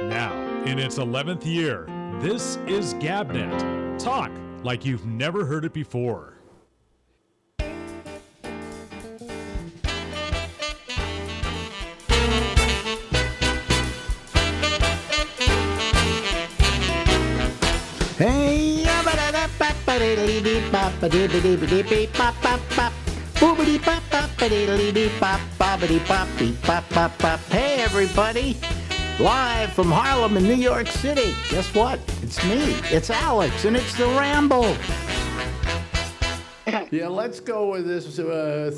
Now, in its 11th year, this is GabNet. Talk like you've never heard it before. Hey, hey everybody, live from Harlem in New York City. Guess what? It's me, it's Alex, and it's the Ramble. Yeah, let's go with this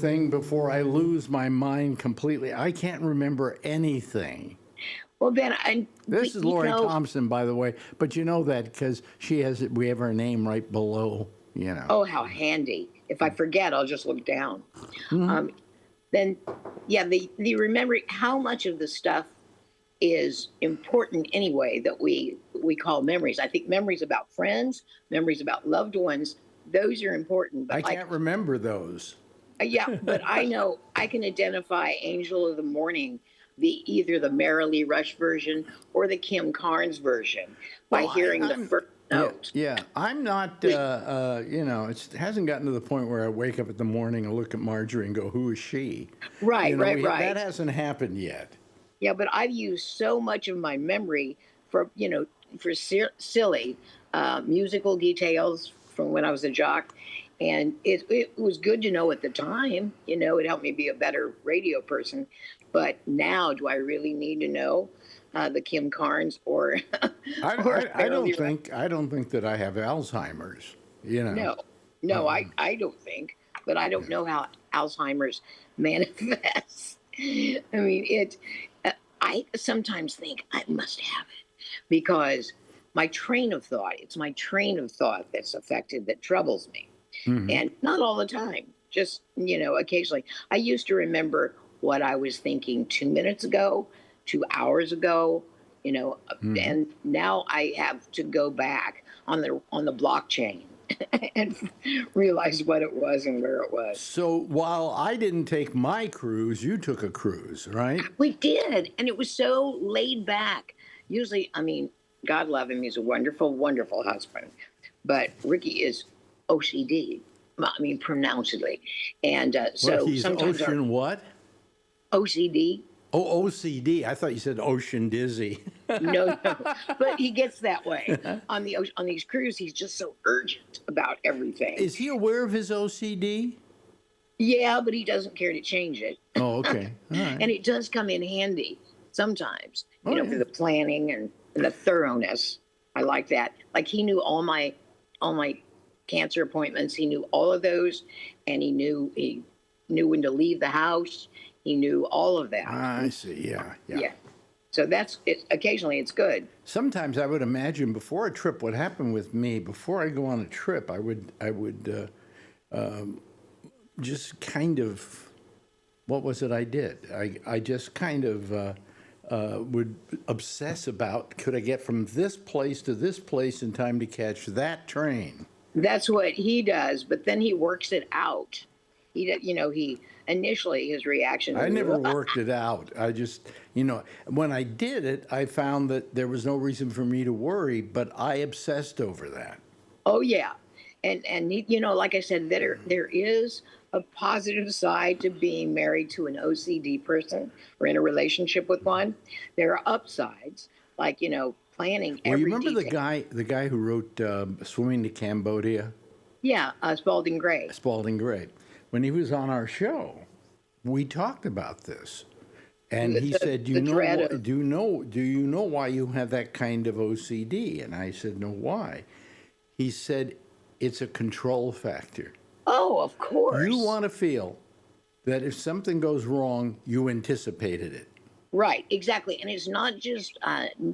thing before I lose my mind completely. I can't remember anything. Well, then, This is Lori Thompson, by the way, but you know that because we have her name right below, you know. Oh, how handy. If I forget, I'll just look down. Then, yeah, the remembering how much of the stuff is important anyway that we call memories. I think memories about friends, memories about loved ones, those are important. But I can't remember those. Yeah, but I know I can identify Angel of the Morning, either the Merrily Rush version or the Kim Carnes version by hearing the first note. Yeah, I'm not, it hasn't gotten to the point where I wake up in the morning and look at Marjorie and go, who is she? Right. That hasn't happened yet. Yeah, but I've used so much of my memory for silly musical details from when I was a jock. And it was good to know at the time, it helped me be a better radio person. But now, do I really need to know the Kim Carnes or? I don't think that I have Alzheimer's. No, I don't think. But I don't know how Alzheimer's manifests. I mean, I sometimes think I must have it because it's my train of thought that's affected, that troubles me. Mm-hmm. And not all the time, just, occasionally. I used to remember what I was thinking 2 minutes ago, 2 hours ago, and now I have to go back on the blockchain and realize what it was and where it was. So while I didn't take my cruise, you took a cruise, right? We did, and it was so laid back. Usually, God love him, he's a wonderful, wonderful husband, but Ricky is OCD, pronouncedly. And so he's sometimes ocean what? OCD. Oh, OCD. I thought you said ocean dizzy. No. But he gets that way. On these cruises, he's just so urgent about everything. Is he aware of his OCD? Yeah, but he doesn't care to change it. Oh, okay. All right. And it does come in handy sometimes, for the planning and the thoroughness. I like that. Like he knew all my cancer appointments. He knew all of those, and he knew when to leave the house. He knew all of that. I see. Yeah. So that's it. Occasionally, it's good. Sometimes I would imagine before a trip, what happened with me before I go on a trip, I would just kind of, what was it I did? I just kind of would obsess about, could I get from this place to this place in time to catch that train? That's what he does, but then he works it out. He initially his reaction. I never worked it out. I just, when I did it, I found that there was no reason for me to worry, but I obsessed over that. Oh yeah, and like I said, there is a positive side to being married to an OCD person or in a relationship with one. There are upsides, like planning every you remember detail. the guy who wrote Swimming to Cambodia? Yeah, Spalding Gray. When he was on our show, we talked about this, and he said, "Do you know why you have that kind of OCD?" And I said, "No, why?" He said, "It's a control factor." Oh, of course. You want to feel that if something goes wrong, you anticipated it. Right, exactly. And it's not just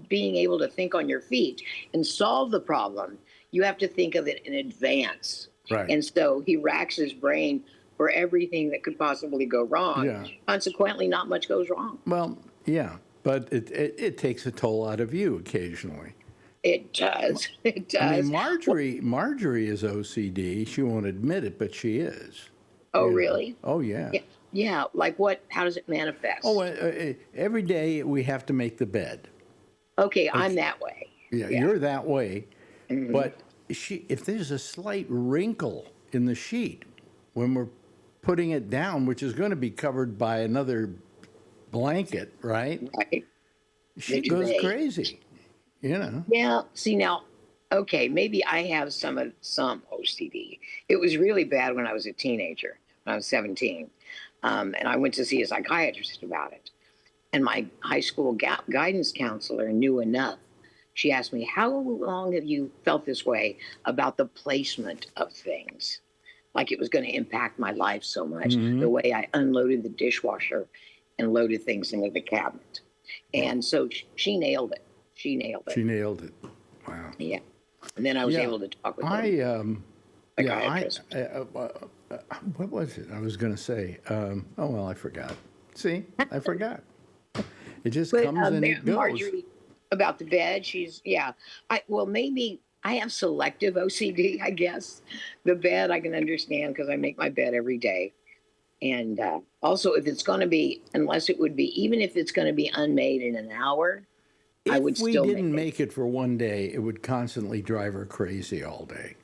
being able to think on your feet and solve the problem. You have to think of it in advance. Right. And so he racks his brain for everything that could possibly go wrong. Yeah. Consequently, not much goes wrong. Well, yeah, but it takes a toll out of you occasionally. It does. It does. Marjorie is OCD. She won't admit it, but she is. Oh, really? Oh, yeah. Yeah. Like what? How does it manifest? Oh, every day we have to make the bed. Okay, I'm that way. Yeah, Yeah. you're that way. But if there's a slight wrinkle in the sheet when we're putting it down, which is going to be covered by another blanket, right? Right. She The goes duvet. crazy, you know. Yeah. See now, okay, maybe I have some OCD. It was really bad when I was a teenager, when I was 17, and I went to see a psychiatrist about it. And my high school guidance counselor knew enough. She asked me, "How long have you felt this way about the placement of things? Like it was going to impact my life so much, the way I unloaded the dishwasher and loaded things into the cabinet." And so she nailed it. She nailed it. She nailed it. Wow. Yeah. And then I was Yeah, able to talk with I the yeah, psychiatrist. what was it I was going to say? Oh well, I forgot. See, I forgot. It just But comes and it goes. Marjorie, about the bed, maybe I have selective OCD, I guess. The bed I can understand because I make my bed every day. And also, if it's going to be, even if it's going to be unmade in an hour, I would If we still didn't make it. make it for one day, it would constantly drive her crazy all day.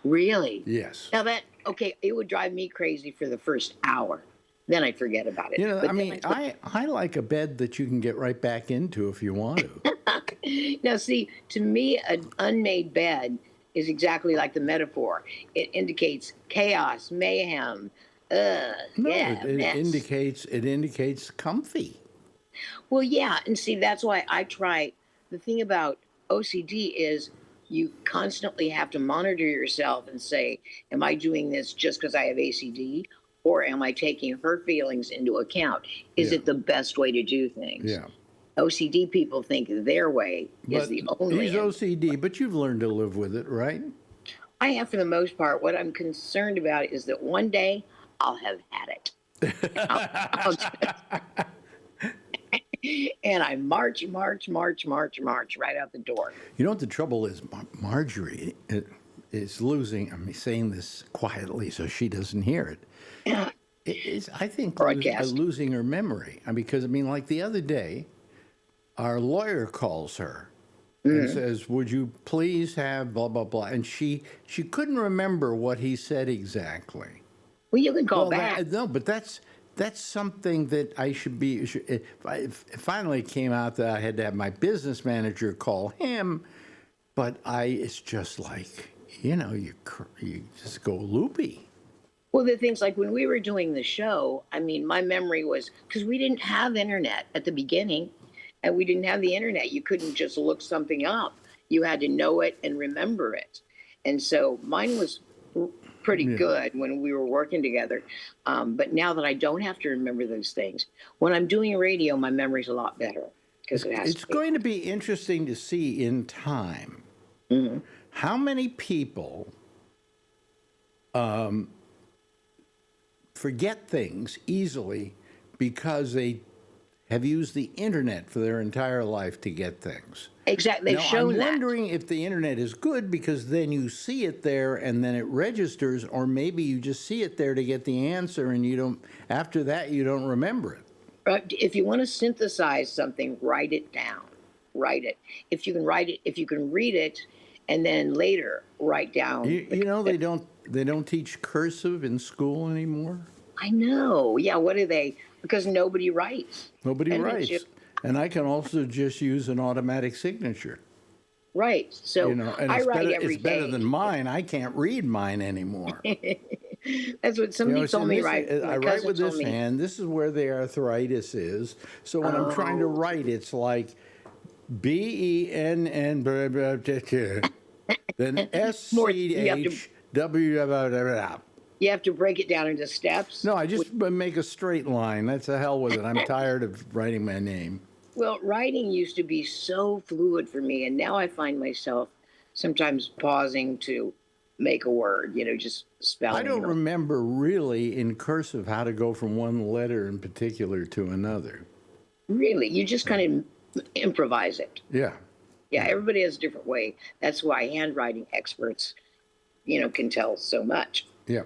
Really? Yes. Now okay, it would drive me crazy for the first hour. Then I'd forget about it. You know, But I then mean, I like a bed that you can get right back into if you want to. Now, see, to me, an unmade bed is exactly like the metaphor. It indicates chaos, mayhem, No, yeah, mess. it indicates comfy. Well, yeah, and see, that's why I try. The thing about OCD is you constantly have to monitor yourself and say, "Am I doing this just because I have ACD, or am I taking her feelings into account? Is Yeah. it the best way to do things?" Yeah. OCD people think their way is But the only. he's OCD, but you've learned to live with it, right? I have for the most part. What I'm concerned about is that one day I'll have had it. And I march right out the door. You know what the trouble is? Marjorie is losing. I'm saying this quietly so she doesn't hear it. It's, I think, Broadcast. losing her memory. Because, I mean, like the other day, our lawyer calls her and says, "Would you please have blah, blah, blah?" And she couldn't remember what he said exactly. Well, you can call back. No, but that's something that I should be. It finally came out that I had to have my business manager call him, but it's just like, you know, you just go loopy. Well, the things like when we were doing the show, I mean, my memory was because we didn't have internet at the beginning, and we didn't have the internet. You couldn't just look something up. You had to know it and remember it. And so mine was pretty good when we were working together. But now that I don't have to remember those things, when I'm doing radio, my memory's a lot better because It's going to be interesting to see in time how many people forget things easily because they have used the internet for their entire life to get things. Exactly. They've shown I'm that. wondering if the internet is good because then you see it there and then it registers, or maybe you just see it there to get the answer and you don't. After that, you don't remember it. If you want to synthesize something, write it down. Write it. If you can write it, if you can read it, and then later write down. You know, they don't teach cursive in school anymore. I know. Yeah. What do they? Because nobody writes. Nobody writes. And I can also just use an automatic signature. Right. So you know, and I write every day. It's better than mine. I can't read mine anymore. That's what somebody told me. Right. I write with this hand. This is where the arthritis is. So when I'm trying to write, it's like BENN, then SCHW. You have to break it down into steps. No, I just make a straight line. That's the hell with it. I'm tired of writing my name. Well, writing used to be so fluid for me, and now I find myself sometimes pausing to make a word, you know, just spelling. I don't remember really in cursive how to go from one letter in particular to another. Really? You just kind of improvise it. Yeah. Yeah, everybody has a different way. That's why handwriting experts, you know, can tell so much. Yeah.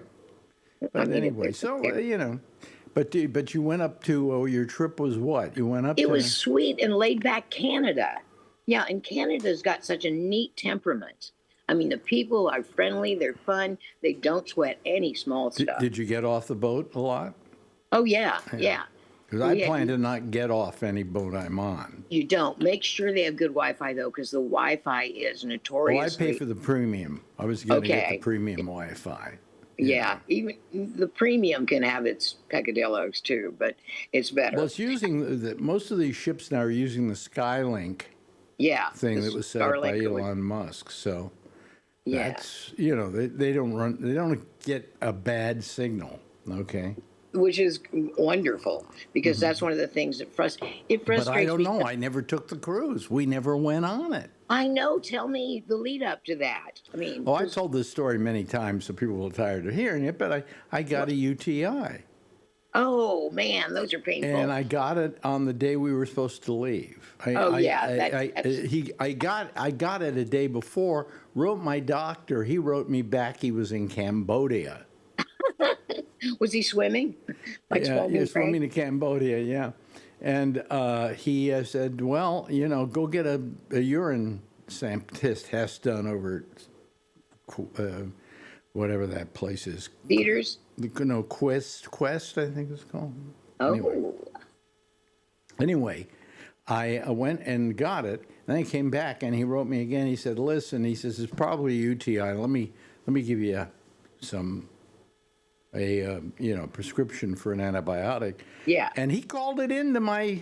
But anyway, so, you know, but you went up to, your trip was what? You went up to... It was sweet and laid back Canada. Yeah, and Canada's got such a neat temperament. I mean, the people are friendly, they're fun, they don't sweat any small stuff. Did you get off the boat a lot? Oh yeah, Yeah. yeah. Because I We plan had, to not get off any boat I'm on. you don't make sure they have good Wi-Fi though, because the Wi-Fi is Oh, I pay notoriously for the premium. I was going to get the okay. premium Wi-Fi. You Yeah, know. even the premium can have its peccadillos too, but it's Well, better. it's using most of these ships now are using the Skylink Yeah, the thing that was set up by Starlink. Elon Musk. So Yeah, that's they don't get a bad signal. Okay. which is wonderful because that's one of the things that it But I frustrates don't me. know. I never took the cruise. We never went on it. I know. Tell me the lead up to that. I mean, Oh, I've told this story many times, so people are tired of hearing it. But I got a UTI, oh man, those are and painful. I got it on the day we were supposed to leave. Oh yeah, I got it a day before. Wrote my doctor. He wrote me back. He was in Cambodia. was he swimming? Like Yeah, Spalding you're swimming Craig? to Cambodia. Yeah, and he said, "Well, go get a urine test done over whatever that place is. Theaters? No, Quest, I think it's called. Oh, Anyway, I went and got it. Then I came back and he wrote me again. He said, "Listen," he says, "it's probably UTI. Let me give you a prescription for an antibiotic." yeah. And he called it into my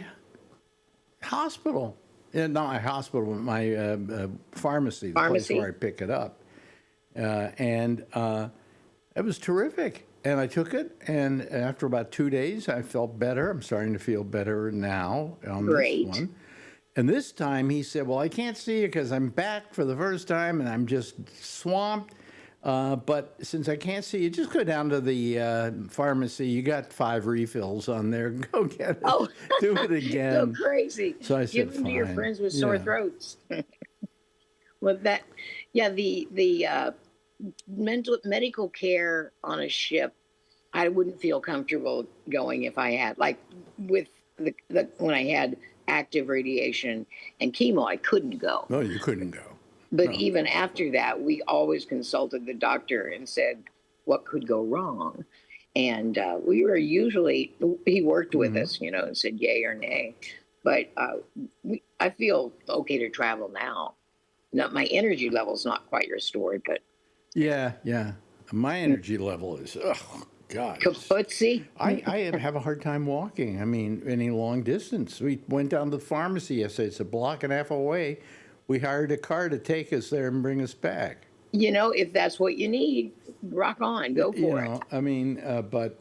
hospital, not my hospital, but my pharmacy, the place Pharmacy? where I pick it up, and it was terrific. And I took it, and after about 2 days, I felt better. I'm starting to feel better now on Great. this one. And this time he said, "Well, I can't see you because I'm back for the first time and I'm just swamped. But since I can't see you, just go down to the pharmacy. You got 5 refills on there. Go get it. Oh, Do it go again." crazy. So I Give said, them to your "Fine." friends with sore Yeah. throats. Well, yeah, the medical care on a ship, I wouldn't feel comfortable going if I had like with the when I had active radiation and chemo, I couldn't go. No, you couldn't go. But No. even after that, we always consulted the doctor and said what could go wrong. And we were usually, he worked with us, and said yay or nay. But I feel okay to travel now. Not my energy level's not quite restored, but Yeah, yeah. My energy level is, God. kaputzi. I have a hard time walking. I mean, any long distance. We went down to the pharmacy yesterday. It's a block and a half away. We hired a car to take us there and bring us back. If that's what you need, rock on, go for it. I mean, but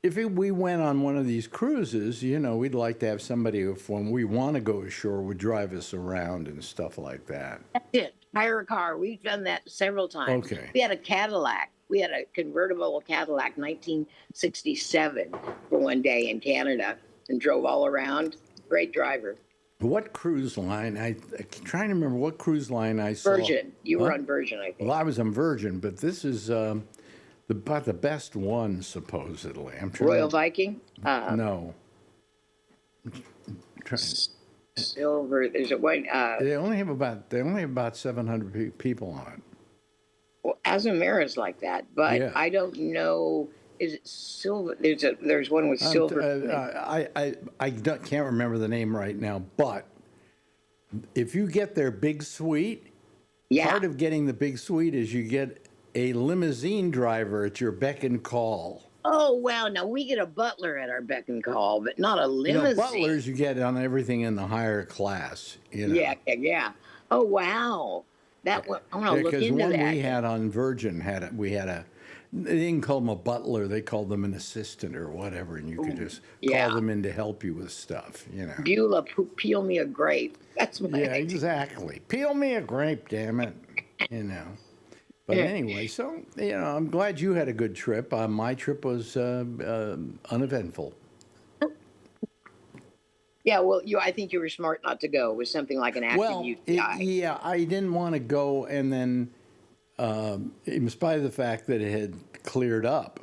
if we went on one of these cruises, we'd like to have somebody who, when we want to go ashore, would drive us around and stuff like that. That's it. Hire a car. We've done that several times. Okay. We had a Cadillac. We had a convertible Cadillac, 1967, for one day in Canada, and drove all around. Great driver. What cruise line? I'm trying to remember what cruise line I saw. Virgin. You were Huh? on Virgin, I think. Well, I was on Virgin, but this is about the best one, supposedly. I'm trying. Royal Viking. No. Silver. There's a one. They only have about 700 people on it. Well, Azamara's like that, but Yeah. I don't know. Is it silver? There's one with silver. Can't remember the name right now, but if you get their big suite, yeah. part of getting the big suite is you get a limousine driver at your beck and call. Oh wow! Now we get a butler at our beck and call, but not a limousine. Butlers you get on everything in the higher class. Yeah, yeah. Oh wow! That one, I want to look Because into one that. we had on Virgin they didn't call them a butler, they called them an assistant or whatever, and you could just yeah. call them in to help you with stuff, Beulah, peel me a grape. That's my Yeah, idea. exactly. Peel me a grape, damn it. But anyway, so, I'm glad you had a good trip. My trip was uneventful. Yeah, well, I think you were smart not to go with something like an active UTI. I didn't want to go, and then, in spite of the fact that it had cleared up,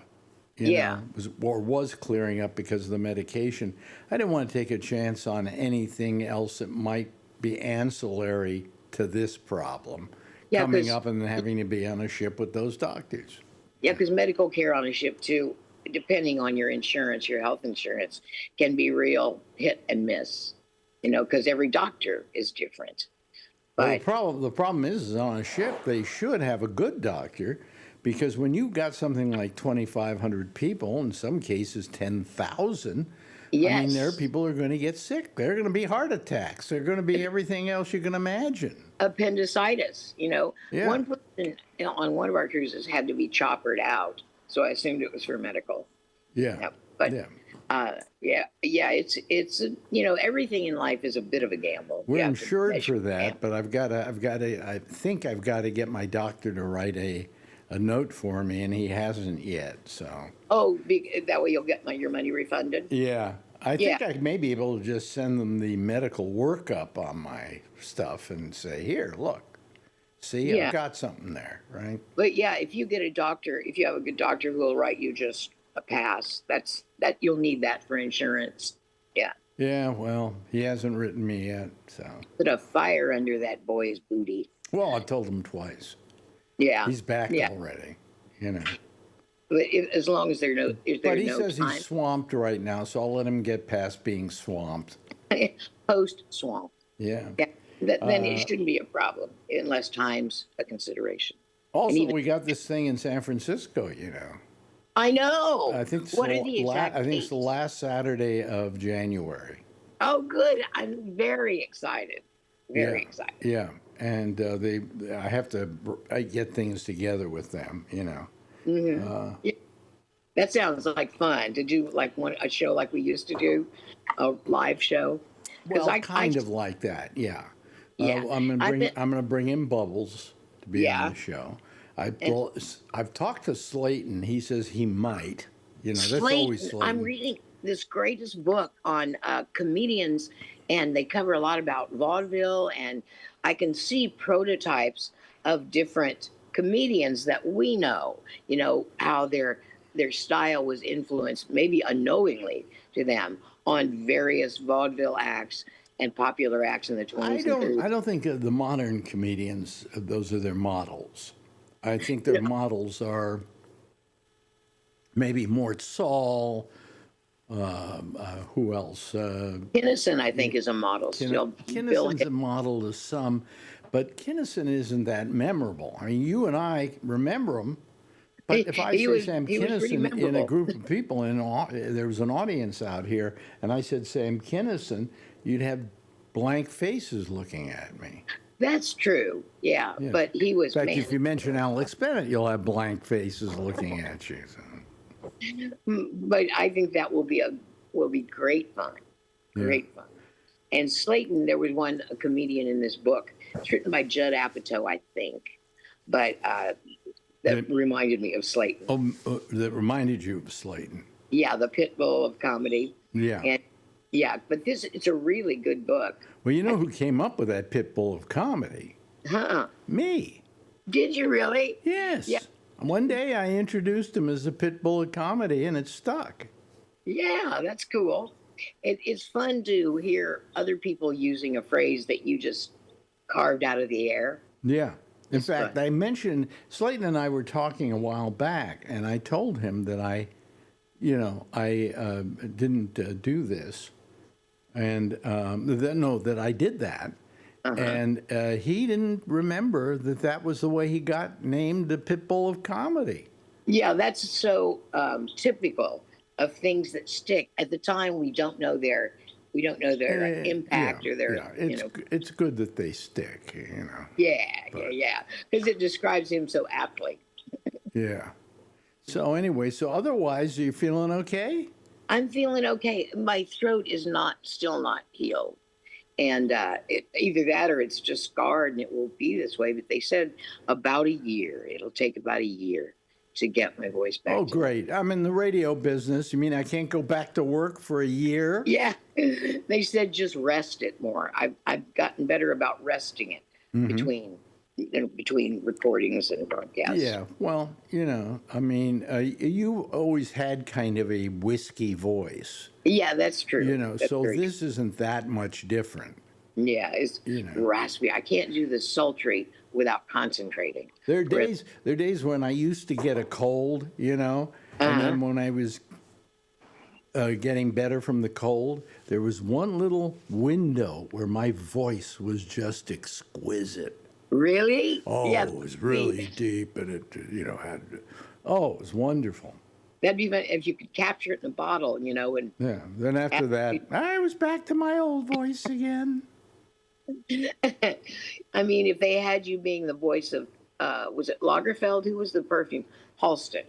was clearing up because of the medication, I didn't want to take a chance on anything else that might be ancillary to this problem Yeah, coming 'cause- up and having to be on a ship with those doctors. Yeah, because medical care on a ship too, depending on your insurance, your health insurance, can be real hit and miss. Because every doctor is different. Well, But the problem is on a ship they should have a good doctor, because when you've got something like 2,500 people, in some cases 10,000, I mean, there are yes, people who are going to get sick. There are going to be heart attacks. There are going to be everything else you can imagine. appendicitis. Yeah. One person on one of our cruises had to be choppered out, so I assumed it was for medical. Yeah. Yeah, but Yeah. yeah, everything in life is a bit of a gamble. We're You have to insured measure for the that, gamble. but I think I've got to get my doctor to write a note for me, and he hasn't yet. So Oh, that way you'll get your money refunded. yeah, I Yeah. think I may be able to just send them the medical workup on my stuff and say, here, look, see, Yeah. I've got something there, right? But yeah, if you have a good doctor who will write you just a pass, that you'll need that for insurance. Yeah. Yeah, well, he hasn't written me yet, so. Put a fire under that boy's booty. Well, I've told him twice. Yeah. He's back Yeah. already, you know. But as long as if But there's he no says time, he's swamped right now, so I'll let him get past being swamped. post swamp. Yeah. Yeah. Then it shouldn't be a problem unless time's a consideration. Also, even- we got this thing in San Francisco, you know. I know. I think What are the exact I think it's the dates? last Saturday of January. Oh, good. I'm very excited. Very excited. Yeah, and I have to get things together with them, you know. That sounds like fun to do, like a show like we used to do, a live show. Well, kind of like that, yeah. Yeah. I'm I've gonna bring in Bubbles to be Yeah. on the show. I've talked to Slayton. He says he might. You know, that's always Slayton. I'm reading this greatest book on comedians, and they cover a lot about vaudeville, and I can see prototypes of different comedians that we know. How their style was influenced, maybe unknowingly to them, on various vaudeville acts and popular acts in the 20s and 30s. I don't think the modern comedians, those are their models. I think their models are maybe Mort Saul. Who else? Kinnison, I think, is a model still. Bill Kinnison's a model to some, but Kinnison isn't that memorable. I mean, you and I remember him, but if I say Sam he was pretty Kinison in a memorable. group of people, and there was an audience out here, and I said Sam Kinison, you'd have blank faces looking at me. That's true. Yeah. Yeah. But he was. In fact, man, if you mention Alex Bennett, you'll have blank faces looking at you. So. But I think that will be great fun. Great fun. And Slayton, there was a comedian in this book. It's written by Judd Apatow, I think. But that reminded me of Slayton. That reminded you of Slayton. Yeah, the pit bull of comedy. Yeah. And yeah, but it's a really good book. Well, you know who came up with that pit bull of comedy? Huh? Me. Did you really? Yes. Yeah. One day I introduced him as the pit bull of comedy, and it stuck. Yeah, that's cool. It's fun to hear other people using a phrase that you just carved out of the air. Yeah. In It's fact, fun. I mentioned Slayton and I were talking a while back, and I told him that I didn't do this, and that I did that. And he didn't remember that was the way he got named the pit bull of comedy. Yeah, that's so typical of things that stick. At the time, we don't know their impact or their. Yeah. It's good that they stick, you know. Yeah, because it describes him so aptly. Yeah. So anyway, otherwise, are you feeling okay? I'm feeling okay. My throat is still not healed. And either that or it's just scarred and it will be this way. But they said about a year. It'll take about a year to get my voice back. Oh, great. I'm in the radio business. You mean I can't go back to work for a year? Yeah. They said just rest it more. I've gotten better about resting it between recordings and broadcasts. Yeah. Well, I mean, you always had kind of a whiskey voice. Yeah, that's true. That's So very this isn't that much different. Yeah, it's raspy. I can't do the sultry without concentrating. There are days when I used to get a cold, and then when I was getting better from the cold, there was one little window where my voice was just exquisite. Really? Oh, Yeah. it was really deep, and it, had. Oh, it was wonderful. That'd be fun if you could capture it in a bottle, and Yeah. Then after that, I was back to my old voice again. I mean, if they had you being the voice of, was it Lagerfeld? Who was the perfume? Halston.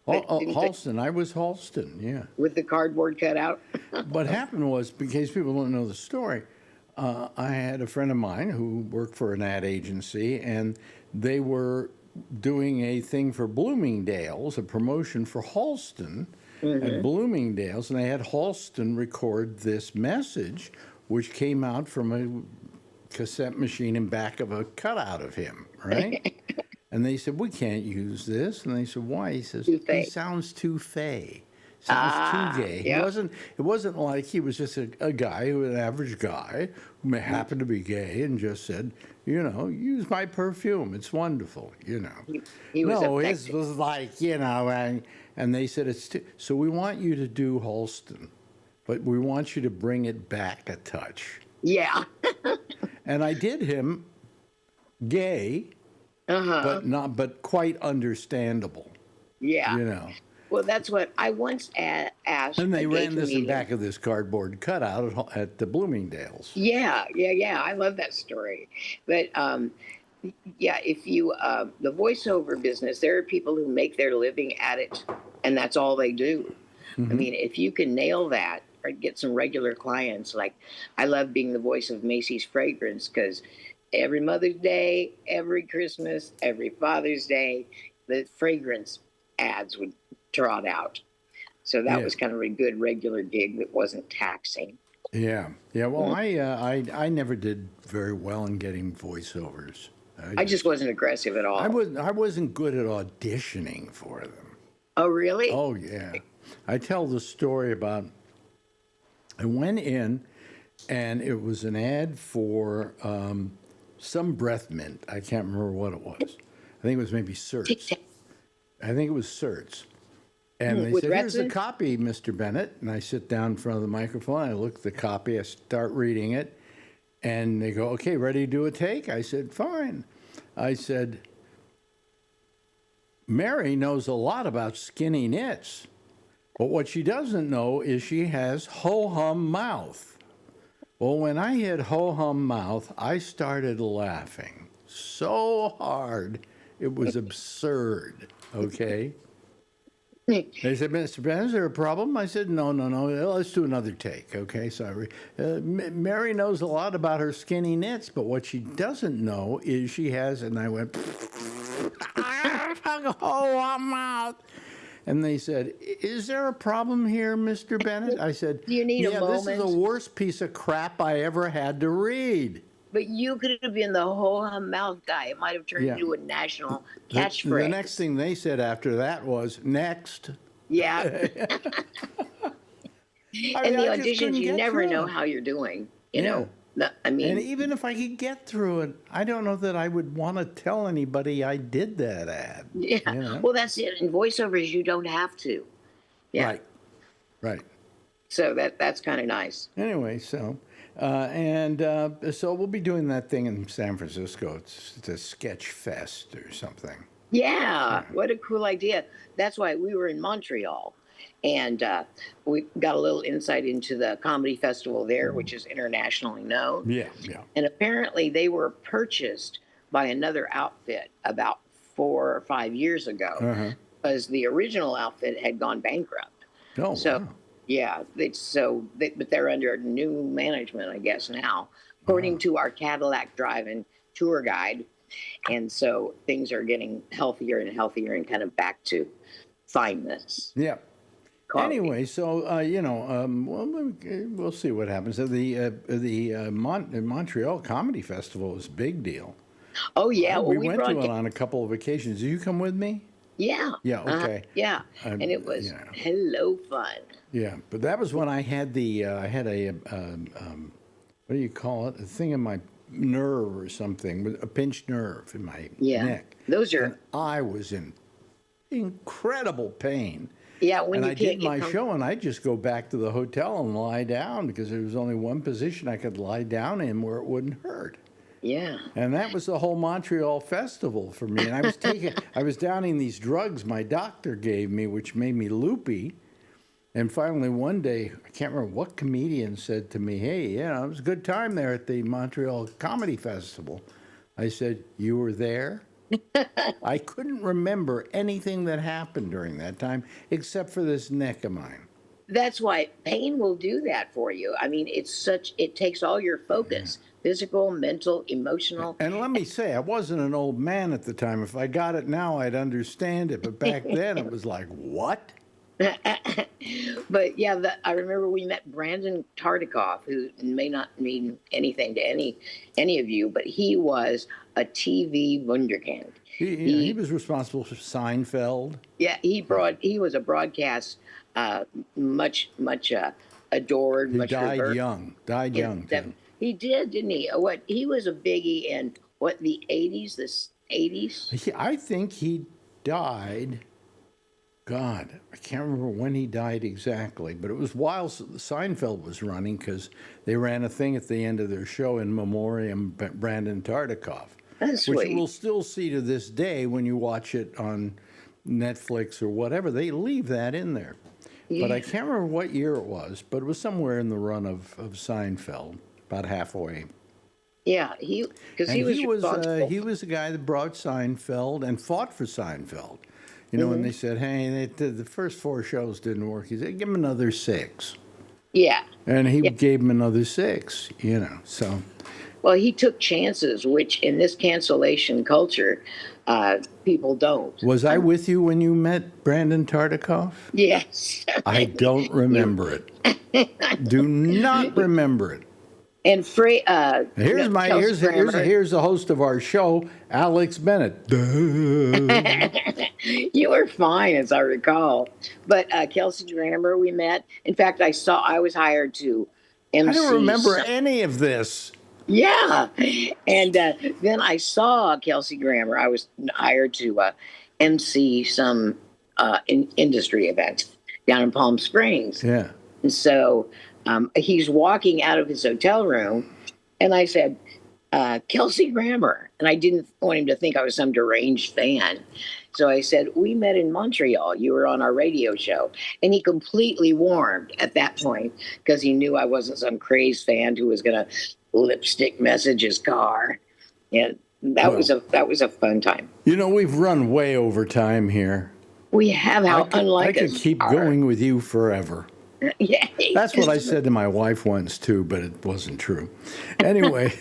Halston. I was Halston. Yeah. With the cardboard cutout. What happened was, because people don't know the story, I had a friend of mine who worked for an ad agency, and they were doing a thing for Bloomingdale's, a promotion for Halston at Bloomingdale's, and they had Halston record this message, which came out from a cassette machine in back of a cutout of him, right? And they said, we can't use this. And they said, why? He says, he sounds too fey. Sounds too gay. Yep. It wasn't like he was just a guy, an average guy who may happen to be gay and just said, use my perfume. It's wonderful, He was No, affected. his was like, and they said, it's too. So we want you to do Halston, but we want you to bring it back a touch. Yeah. And I did him gay, but quite understable. Yeah. Well, that's what I once asked. And they a gay ran this in comedian. back of this cardboard cutout at the Bloomingdale's. Yeah. I love that story. But yeah, if you the voiceover business, there are people who make their living at it, and that's all they do. I mean, if you can nail that or get some regular clients, like I love being the voice of Macy's fragrance, because every Mother's Day, every Christmas, every Father's Day, the fragrance ads would trot out. So that was kind of a good regular gig that wasn't taxing. Yeah. Well, I never did very well in getting voiceovers. I just wasn't aggressive at all. I wasn't good at auditioning for them. Oh, really? Oh, yeah. I tell the story about I went in, and it was an ad for some breath mint. I can't remember what it was. I think it was maybe Certs. I think it was Certs. And they said, here's the copy, Mr. Bennett. And I sit down in front of the microphone. I look at the copy. I start reading it. And they go, okay, ready to do a take? I said, fine. I said, Mary knows a lot about skinny knits. But what she doesn't know is she has ho-hum mouth. Well, when I hit ho-hum mouth, I started laughing so hard. It was absurd, okay? They said, Mr. Bennett, is there a problem? I said, no. Let's do another take, okay? Sorry. Mary knows a lot about her skinny knits, but what she doesn't know is she has, and I went, ho-hum mouth. And they said, is there a problem here, Mr. Bennett? I said, do you need a moment? This is the worst piece of crap I ever had to read. But you could have been the ho-hum mouth guy. It might have turned into a national catchphrase. The next thing they said after that was, next. Yeah. In the auditions, you never know how you're doing, you know. I mean, and even if I could get through it, I don't know that I would want to tell anybody I did that ad. Yeah. Well, that's it. In voiceovers, you don't have to. Yeah. Right. So that's kind of nice. Anyway, so so we'll be doing that thing in San Francisco. It's a sketch fest or something. Yeah. What a cool idea. That's why we were in Montreal. And we got a little insight into the comedy festival there, which is internationally known. Yeah. And apparently they were purchased by another outfit about 4 or 5 years ago, because the original outfit had gone bankrupt. Oh, so, wow. Yeah, but they're under new management, I guess, now, according to our Cadillac Drive-In tour guide. And so things are getting healthier and healthier and kind of back to fineness. Yeah. Comedy. Anyway, so we'll see what happens. The Montreal Comedy Festival is a big deal. Oh yeah, we went to it on a couple of occasions. Did you come with me? Yeah. Yeah. Okay. Yeah, and it was hello fun. Yeah, but that was when I had a what do you call it? A thing in my nerve or something, with a pinched nerve in my Yeah. neck. Those are, And I was in incredible pain. yeah, when And you I can't did get my show, and I'd just go back to the hotel and lie down because there was only one position I could lie down in where it wouldn't hurt. Yeah. And that was the whole Montreal festival for me. And I was downing these drugs my doctor gave me, which made me loopy. And finally, one day, I can't remember what comedian said to me, "Hey, yeah, it was a good time there at the Montreal Comedy Festival." I said, "You were there?" I couldn't remember anything that happened during that time except for this neck of mine. That's why pain will do that for you. I mean, it takes all your focus, physical, mental, emotional. And let me say, I wasn't an old man at the time. If I got it now, I'd understand it. But back then, it was like, what? But yeah, I remember we met Brandon Tartikoff, who may not mean anything to any of you, but he was a TV wunderkind. He was responsible for Seinfeld. Yeah, he was a broadcast, much adored, He much died revered. young. Died young, too. He did, didn't he? What, he was a biggie in what, the 80s, the 80s? I think he died. God, I can't remember when he died exactly, but it was while Seinfeld was running because they ran a thing at the end of their show in memoriam Brandon Tartikoff, That's which sweet. you will still see to this day when you watch it on Netflix or whatever. They leave that in there. But I can't remember what year it was, but it was somewhere in the run of Seinfeld, about halfway. Yeah, because And he was he responsible. was the guy that brought Seinfeld and fought for Seinfeld. You know, when they said, "Hey, the first 4 shows didn't work," he said, "Give him another 6." Yeah. And he gave him another 6, you know, so. Well, he took chances, which in this cancellation culture, people don't. Was I with you when you met Brandon Tartikoff? Yes. I don't remember it. Do not remember it. And Here's Kelsey Grammer. here's the host of our show, Alex Bennett. Duh. You were fine, as I recall. But Kelsey Grammer, we met. In fact, I was hired to MC. I don't remember any of this. Yeah. And then I saw Kelsey Grammer. I was hired to MC some industry event down in Palm Springs. Yeah. And so he's walking out of his hotel room, and I said, Kelsey Grammer. And I didn't want him to think I was some deranged fan. So I said, we met in Montreal. You were on our radio show. And he completely warmed at that point because he knew I wasn't some crazed fan who was going to lipstick message his car. And that was a fun time. You know, we've run way over time here. We have I could keep going with you forever. Yeah, That's what I said to my wife once, too, but it wasn't true. Anyway,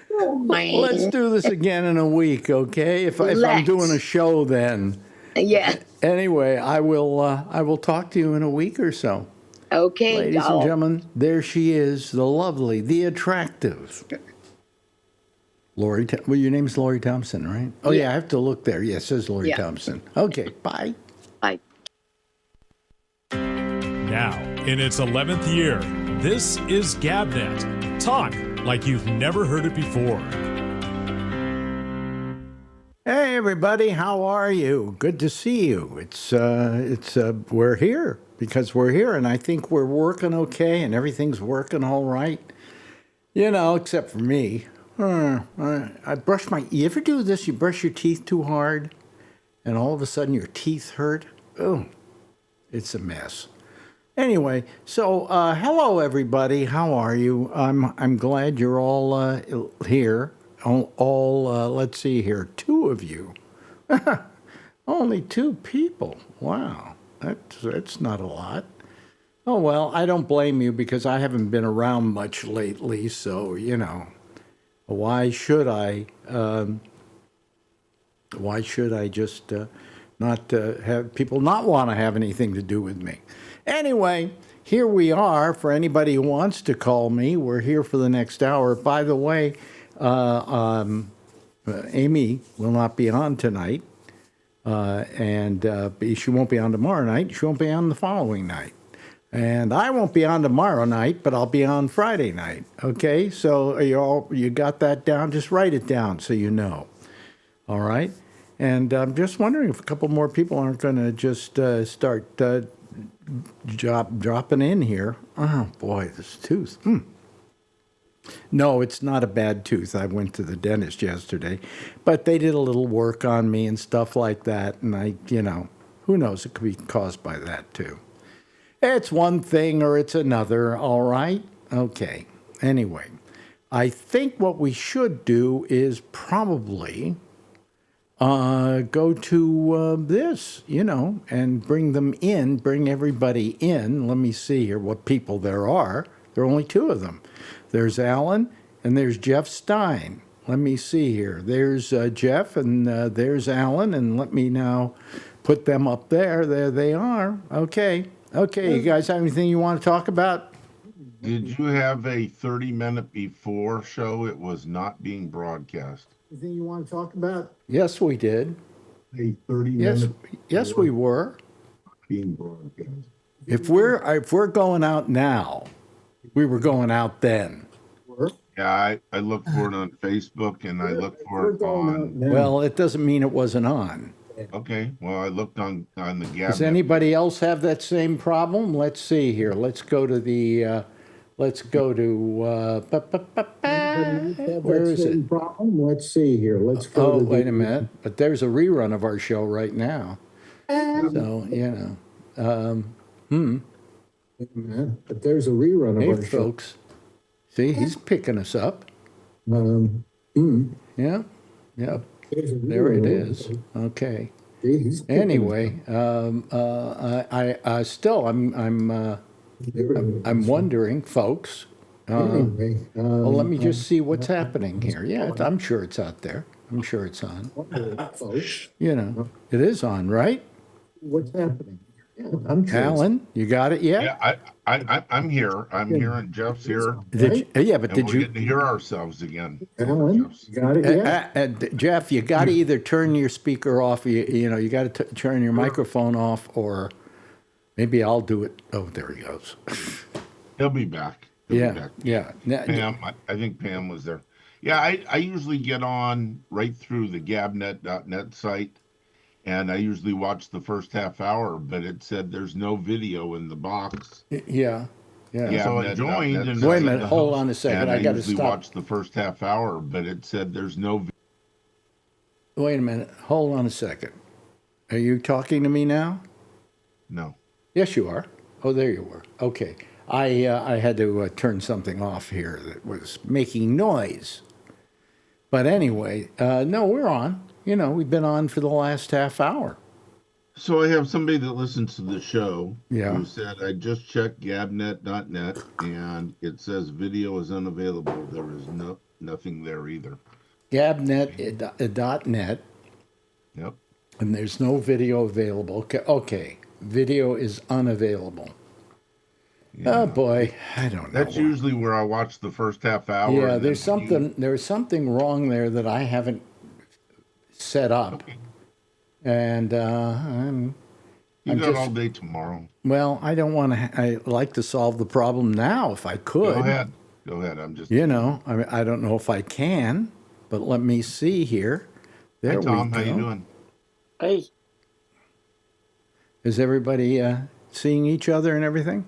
let's do this again in a week, okay? If I'm doing a show then. Yeah. Anyway, I will talk to you in a week or so. Okay, Ladies and gentlemen, there she is, the lovely, the attractive Lori. Well, your name is Lori Thompson, right? Oh, yeah, I have to look there. Yeah, it says Lori Thompson. Okay, bye. Bye. Now, in its 11th year, this is GabNet. Talk like you've never heard it before. Hey, everybody, how are you? Good to see you. We're here because we're here, and I think we're working okay, and everything's working all right. You know, except for me. I brush you ever do this? You brush your teeth too hard, and all of a sudden your teeth hurt? Oh, it's a mess. Anyway, so hello everybody. How are you? I'm glad you're all here. Let's see here, 2 of you. Only 2 people. Wow, that's not a lot. Oh well, I don't blame you because I haven't been around much lately. So you know, why should I? Why should I just not have people not want to have anything to do with me? Anyway, here we are. For anybody who wants to call me, we're here for the next hour. By the way, Amy will not be on tonight, and she won't be on tomorrow night. She won't be on the following night. And I won't be on tomorrow night, but I'll be on Friday night. Okay, so you got that down? Just write it down so you know. All right, and I'm just wondering if a couple more people aren't going to just start dropping in here. Oh boy, this tooth. No, it's not a bad tooth. I went to the dentist yesterday, but they did a little work on me and stuff like that, and who knows? It could be caused by that too. It's one thing or it's another, all right? Okay. Anyway, I think what we should do is probably go to this, and bring them in, bring everybody in. Let me see here what people there are. There are only two of them. There's Alan and there's Jeff Stein. Let me see here. There's Jeff and there's Alan, and let me now put them up there. There they are. Okay. Okay, you guys have anything you want to talk about? Did you have a 30-minute before show? It was not being broadcast. Anything you want to talk about? Yes, we did. A 30-minute. Yes, we were. Being broadcast. If we're going out now, we were going out then. Yeah, I looked for it on Facebook and I looked for it on. Well, it doesn't mean it wasn't on. Okay, well, I looked on the Gabnet. Does anybody else have that same problem? Let's see here. Let's go to the. Let's go to. Where is it? Let's see here. Let's go. Oh, wait a minute. But there's a rerun of our show right now. So Wait a minute. But there's a rerun Hey, of our show. folks. See, he's picking us up. Yeah. Yep. There's a There it rerun. is. Okay. See, he's picking Anyway, I still I'm wondering, folks. Anyway, Well, let me just see what's happening here. Yeah, I'm sure it's out there. I'm sure it's on. folks, It is on, right? what's happening? Yeah, I'm sure. Alan, you got it yet? Yeah, I'm here. I'm here and Jeff's here. Yeah, but And did we're you, getting to hear ourselves again. Alan, Jeff's- got it yet? Jeff? You got to either turn your speaker off. You got to turn your microphone off, or maybe I'll do it. Oh, there he goes. He'll be back. He'll be Yeah, back. yeah. Pam, I think Pam was there. Yeah, I usually get on right through the gabnet.net site, and I usually watch the first half hour, but it said there's no video in the box. Yeah. So I joined. And Wait a minute. Hold on a second. And I got to usually stop. watch the first half hour, but it said there's no. Wait a minute. Hold on a second. Are you talking to me now? No. Yes, you are. Oh, there you were. Okay. I had to turn something off here that was making noise. But anyway, no, we're on. We've been on for the last half hour. So I have somebody that listens to the show Yeah. who said, I just checked gabnet.net and it says video is unavailable. There is nothing there either. Gabnet.net, Yep. and there's no video available. Okay. Video is unavailable. Yeah. Oh boy, I don't know. That's usually where I watch the first half hour. Yeah, and there's then something wrong there that I haven't set up, and You I'm got just- all day tomorrow. well, I don't want to. I like to solve the problem now if I could. Go ahead. Go ahead. I'm just. I mean, I don't know if I can, but let me see here. There Hi, Tom. we How go. you doing? Hey, Is everybody seeing each other and everything?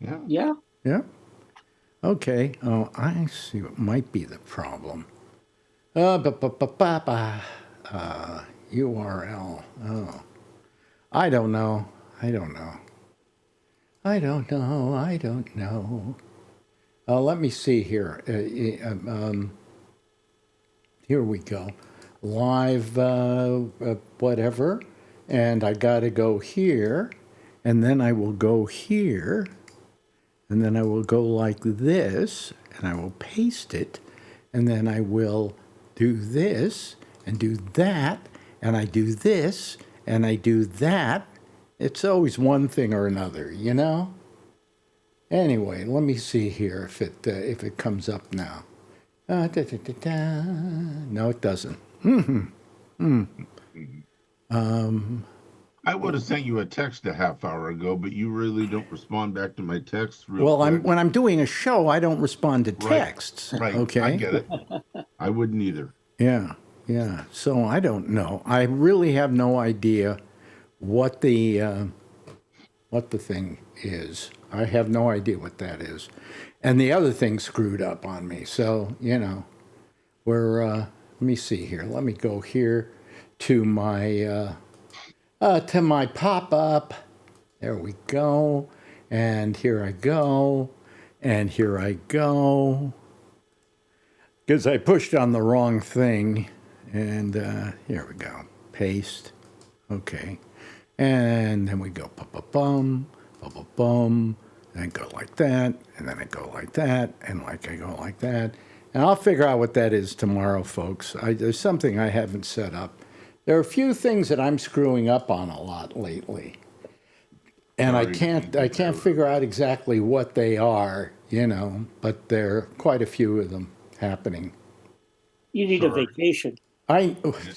Yeah. yeah. Yeah. Okay. Oh, I see what might be the problem. URL. Oh, I don't know. Let me see here. Here we go. Live, whatever. And I got to go here. And then I will go here. And then I will go like this. And I will paste it. And then I will do this and do that. And I do this and I do that. It's always one thing or another, Anyway, let me see here if it comes up now. No, it doesn't. I would have sent you a text a half hour ago, but you really don't respond back to my texts real Well, quick. when I'm doing a show, I don't respond to Right. texts. Right. Okay. I get it. I wouldn't either. Yeah, yeah. So I don't know. I really have no idea what the thing is. I have no idea what that is. And the other thing screwed up on me. So, let me see here. Let me go here to my pop-up. There we go. And here I go. And here I go. Because I pushed on the wrong thing. And here we go. Paste. Okay. And then we go bum, bum, bum, and then go like that, and then I go like that, and I go like that. And I'll figure out what that is tomorrow, folks. There's something I haven't set up. There are a few things that I'm screwing up on a lot lately. And I can't figure out exactly what they are, but there are quite a few of them happening. You need a vacation. Yeah,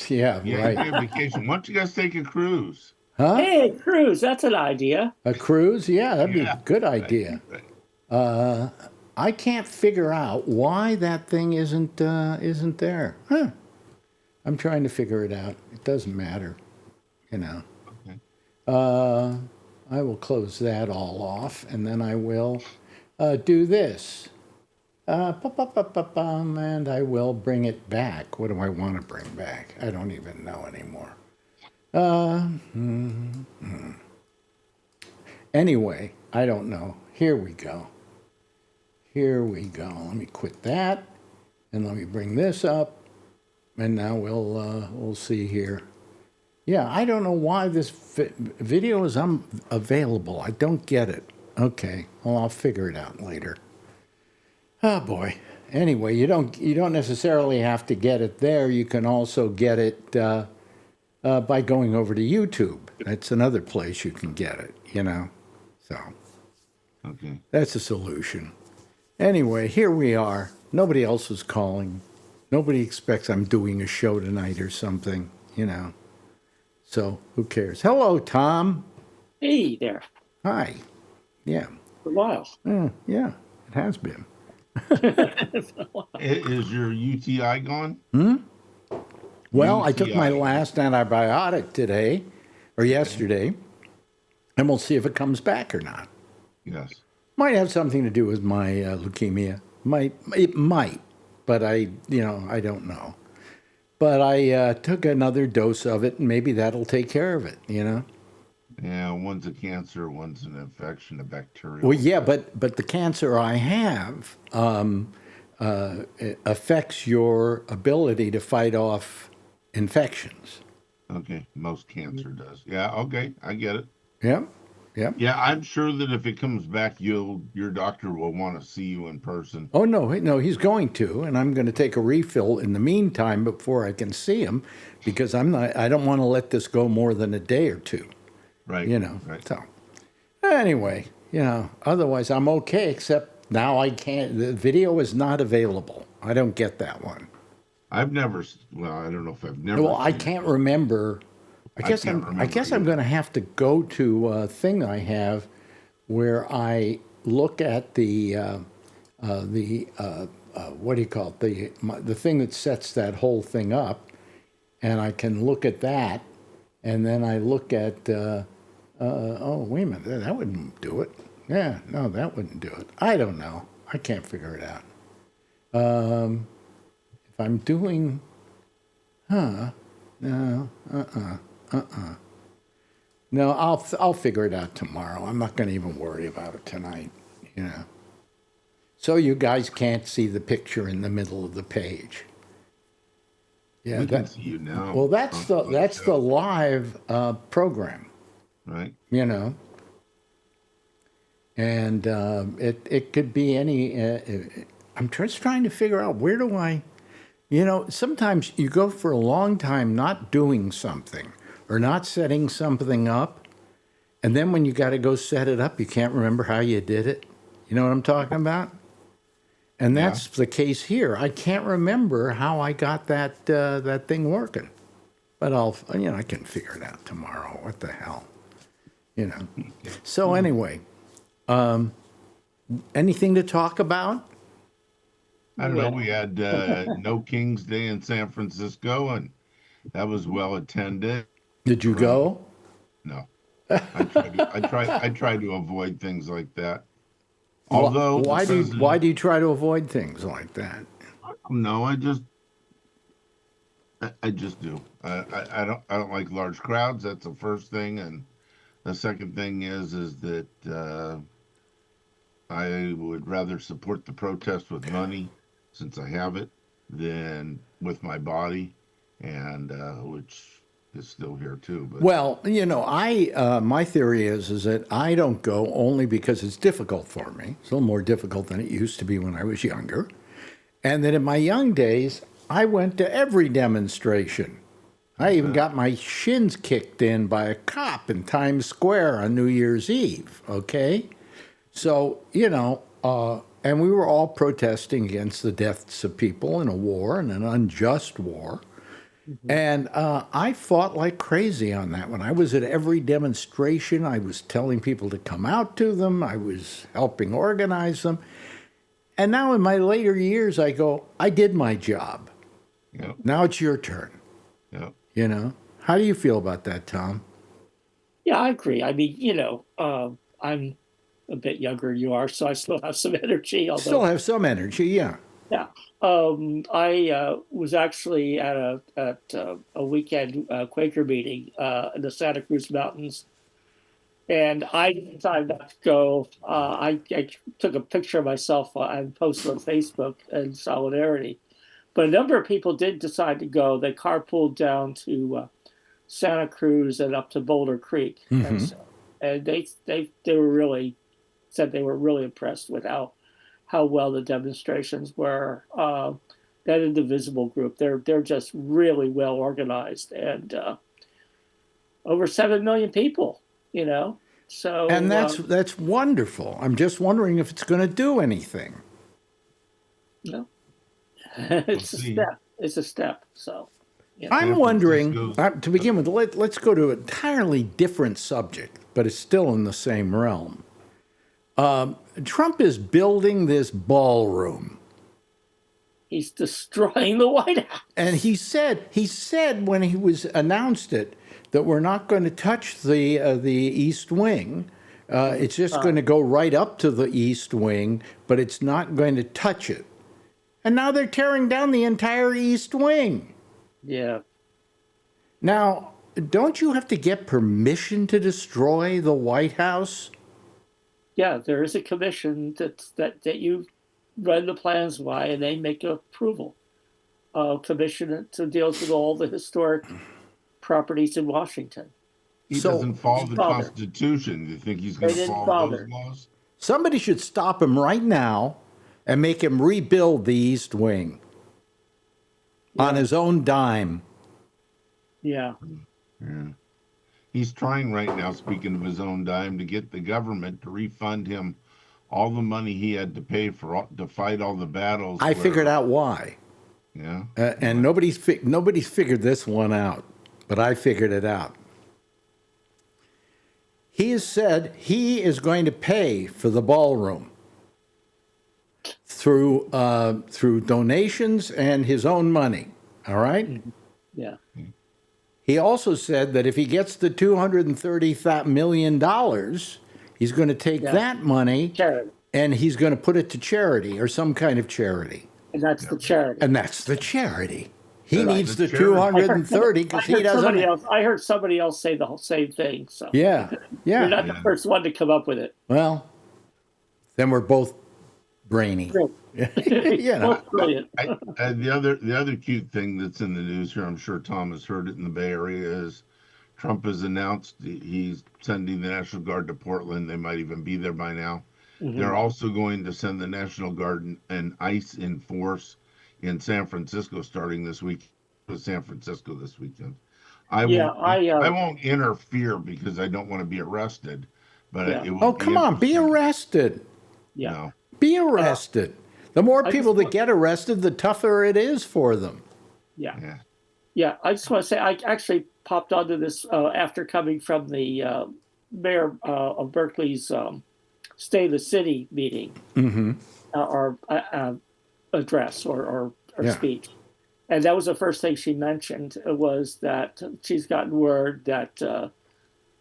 Yeah, right. you need a vacation. Why don't you guys take a cruise? Huh? Hey, cruise, that's an idea. A cruise? Yeah, that'd be a good idea. Right. I can't figure out why that thing isn't there. Huh. I'm trying to figure it out. It doesn't matter, Okay. I will close that all off, and then I will do this. And I will bring it back. What do I want to bring back? I don't even know anymore. Anyway, I don't know. Here we go. Let me quit that, and let me bring this up, and now we'll see here. Yeah, I don't know why this video is unavailable. I don't get it. Okay, well, I'll figure it out later. Oh boy. Anyway, you don't necessarily have to get it there. You can also get it by going over to YouTube. That's another place you can get it. So Okay. that's a solution. Anyway, here we are. Nobody else is calling. Nobody expects I'm doing a show tonight or something. So who cares? Hello, Tom. Hey there. Hi. Yeah. For a while. Yeah. It has been. Is your UTI gone? Well, I took my UTI. last antibiotic today or yesterday, and we'll see if it comes back or not. Yes. Might have something to do with my leukemia. It might, but I don't know. But I took another dose of it, and maybe that'll take care of it. Yeah, one's a cancer, one's an infection, a bacterial. Well, yeah, but the cancer I have it affects your ability to fight off infections. Okay, most cancer does. Yeah, okay, I get it. Yep. Yep. Yeah, I'm sure that if it comes back, your doctor will want to see you in person. Oh no, he's going to, and I'm going to take a refill in the meantime before I can see him, because I don't want to let this go more than a day or two. Right. Right. So anyway, otherwise I'm okay, except now I can't. The video is not available. I don't get that one. I don't know if I've never. Well, I seen can't it. remember. I guess can't I'm remember going to have to go to a thing I have where I look at the what do you call it? The thing that sets that whole thing up, and I can look at that, and then I look at oh, wait a minute, that wouldn't do it. Yeah, no, that wouldn't do it. I don't know. I can't figure it out. If I'm doing, no, No, I'll figure it out tomorrow. I'm not going to even worry about it tonight. So you guys can't see the picture in the middle of the page. Yeah, We can see you now. well, that's the live program. Right. And it could be any. I'm just trying to figure out where do I. Sometimes you go for a long time not doing something or not setting something up, and then when you got to go set it up, you can't remember how you did it. You know what I'm talking about? And that's the case here. I can't remember how I got that thing working. But I can figure it out tomorrow. What the hell? So anyway, anything to talk about? I don't know. We had No King's Day in San Francisco, and that was well attended. Did you go? No, I try to avoid things like that. Although why do you try to avoid things like that? No, I just do. I don't like large crowds. That's the first thing, and the second thing is that I would rather support the protest with money, since I have it, than with my body, and which is still here too. But Well, my theory is that I don't go only because it's difficult for me. It's a little more difficult than it used to be when I was younger. And that in my young days, I went to every demonstration. I even got my shins kicked in by a cop in Times Square on New Year's Eve, okay? So, and we were all protesting against the deaths of people in a war, and an unjust war. And I fought like crazy on that one. I was at every demonstration. I was telling people to come out to them. I was helping organize them. And now in my later years, I go, I did my job. Yep. Now it's your turn. Yep. How do you feel about that, Tom? Yeah, I agree. I mean, I'm a bit younger than you are, so I still have some energy. Although, Still have some energy, yeah. yeah. I was actually at a weekend Quaker meeting in the Santa Cruz Mountains, and I decided not to go. I took a picture of myself and posted on Facebook in solidarity. But a number of people did decide to go. They carpooled down to Santa Cruz and up to Boulder Creek, and they were really said they were really impressed with how well the demonstrations were. That indivisible group, they're just really well organized, and over 7 million people. So And that's wonderful. I'm just wondering if it's going to do anything. No, it's a step. It's a step. So. I'm wondering, to begin with, let's go to an entirely different subject, but it's still in the same realm. Trump is building this ballroom. He's destroying the White House. And he said when he was announced it that we're not going to touch the East Wing. It's just going to go right up to the East Wing, but it's not going to touch it. And now they're tearing down the entire East Wing. Yeah. Now, don't you have to get permission to destroy the White House? Yeah, there is a commission that you run the plans by, and they make approval. Commission that deals with all the historic properties in Washington. He doesn't follow the Constitution. Do you think he's going to follow those laws? Somebody should stop him right now and make him rebuild the East Wing on his own dime. Yeah. Yeah. He's trying right now, speaking of his own dime, to get the government to refund him all the money he had to pay to fight all the battles. I figured out why. Yeah. And nobody's figured this one out, but I figured it out. He has said he is going to pay for the ballroom through donations and his own money. All right? Yeah. He also said that if he gets the $230 million, he's going to take that money and he's going to put it to charity or some kind of charity. And that's the charity. And that's the charity. He needs the 230 because he doesn't. I heard somebody else say the whole same thing. So Yeah. You're not the first one to come up with it. Well, then we're both brainy. Brilliant. The other cute thing that's in the news here, I'm sure Tom has heard it in the Bay Area, is Trump has announced he's sending the National Guard to Portland. They might even be there by now. Mm-hmm. They're also going to send the National Guard and ICE in force in San Francisco starting this week. San Francisco this weekend. I won't interfere because I don't want to be arrested. But it will come on, be arrested. Yeah. No. Be arrested. The more people that get arrested, the tougher it is for them. Yeah. Yeah, I just want to say I actually popped onto this after coming from the mayor of Berkeley's State of the City meeting or address or Yeah. speech. And that was the first thing she mentioned was that she's gotten word that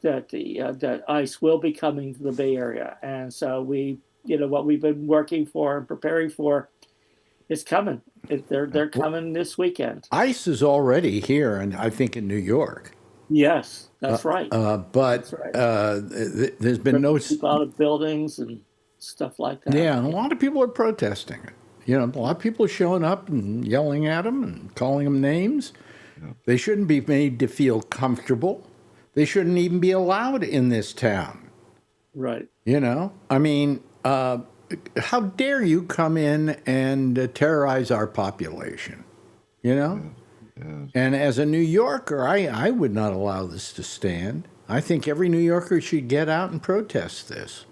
that ICE will be coming to the Bay Area, and so what we've been working for and preparing for is coming. They're coming this weekend. ICE is already here, and I think in New York. Yes, that's right. But That's right. there's been no. People out of buildings and stuff like that. Yeah, and a lot of people are protesting it. A lot of people are showing up and yelling at them and calling them names. They shouldn't be made to feel comfortable. They shouldn't even be allowed in this town. Right. I mean, how dare you come in and terrorize our population? Yeah. And as a New Yorker, I would not allow this to stand. I think every New Yorker should get out and protest this.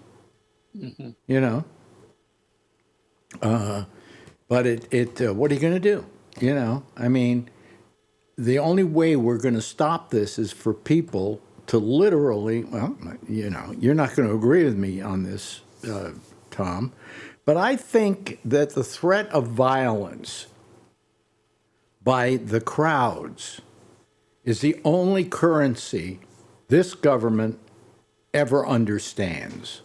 But what are you going to do? I mean, the only way we're going to stop this is for people to literally, well, you're not going to agree with me on this, Tom, but I think that the threat of violence by the crowds is the only currency this government ever understands.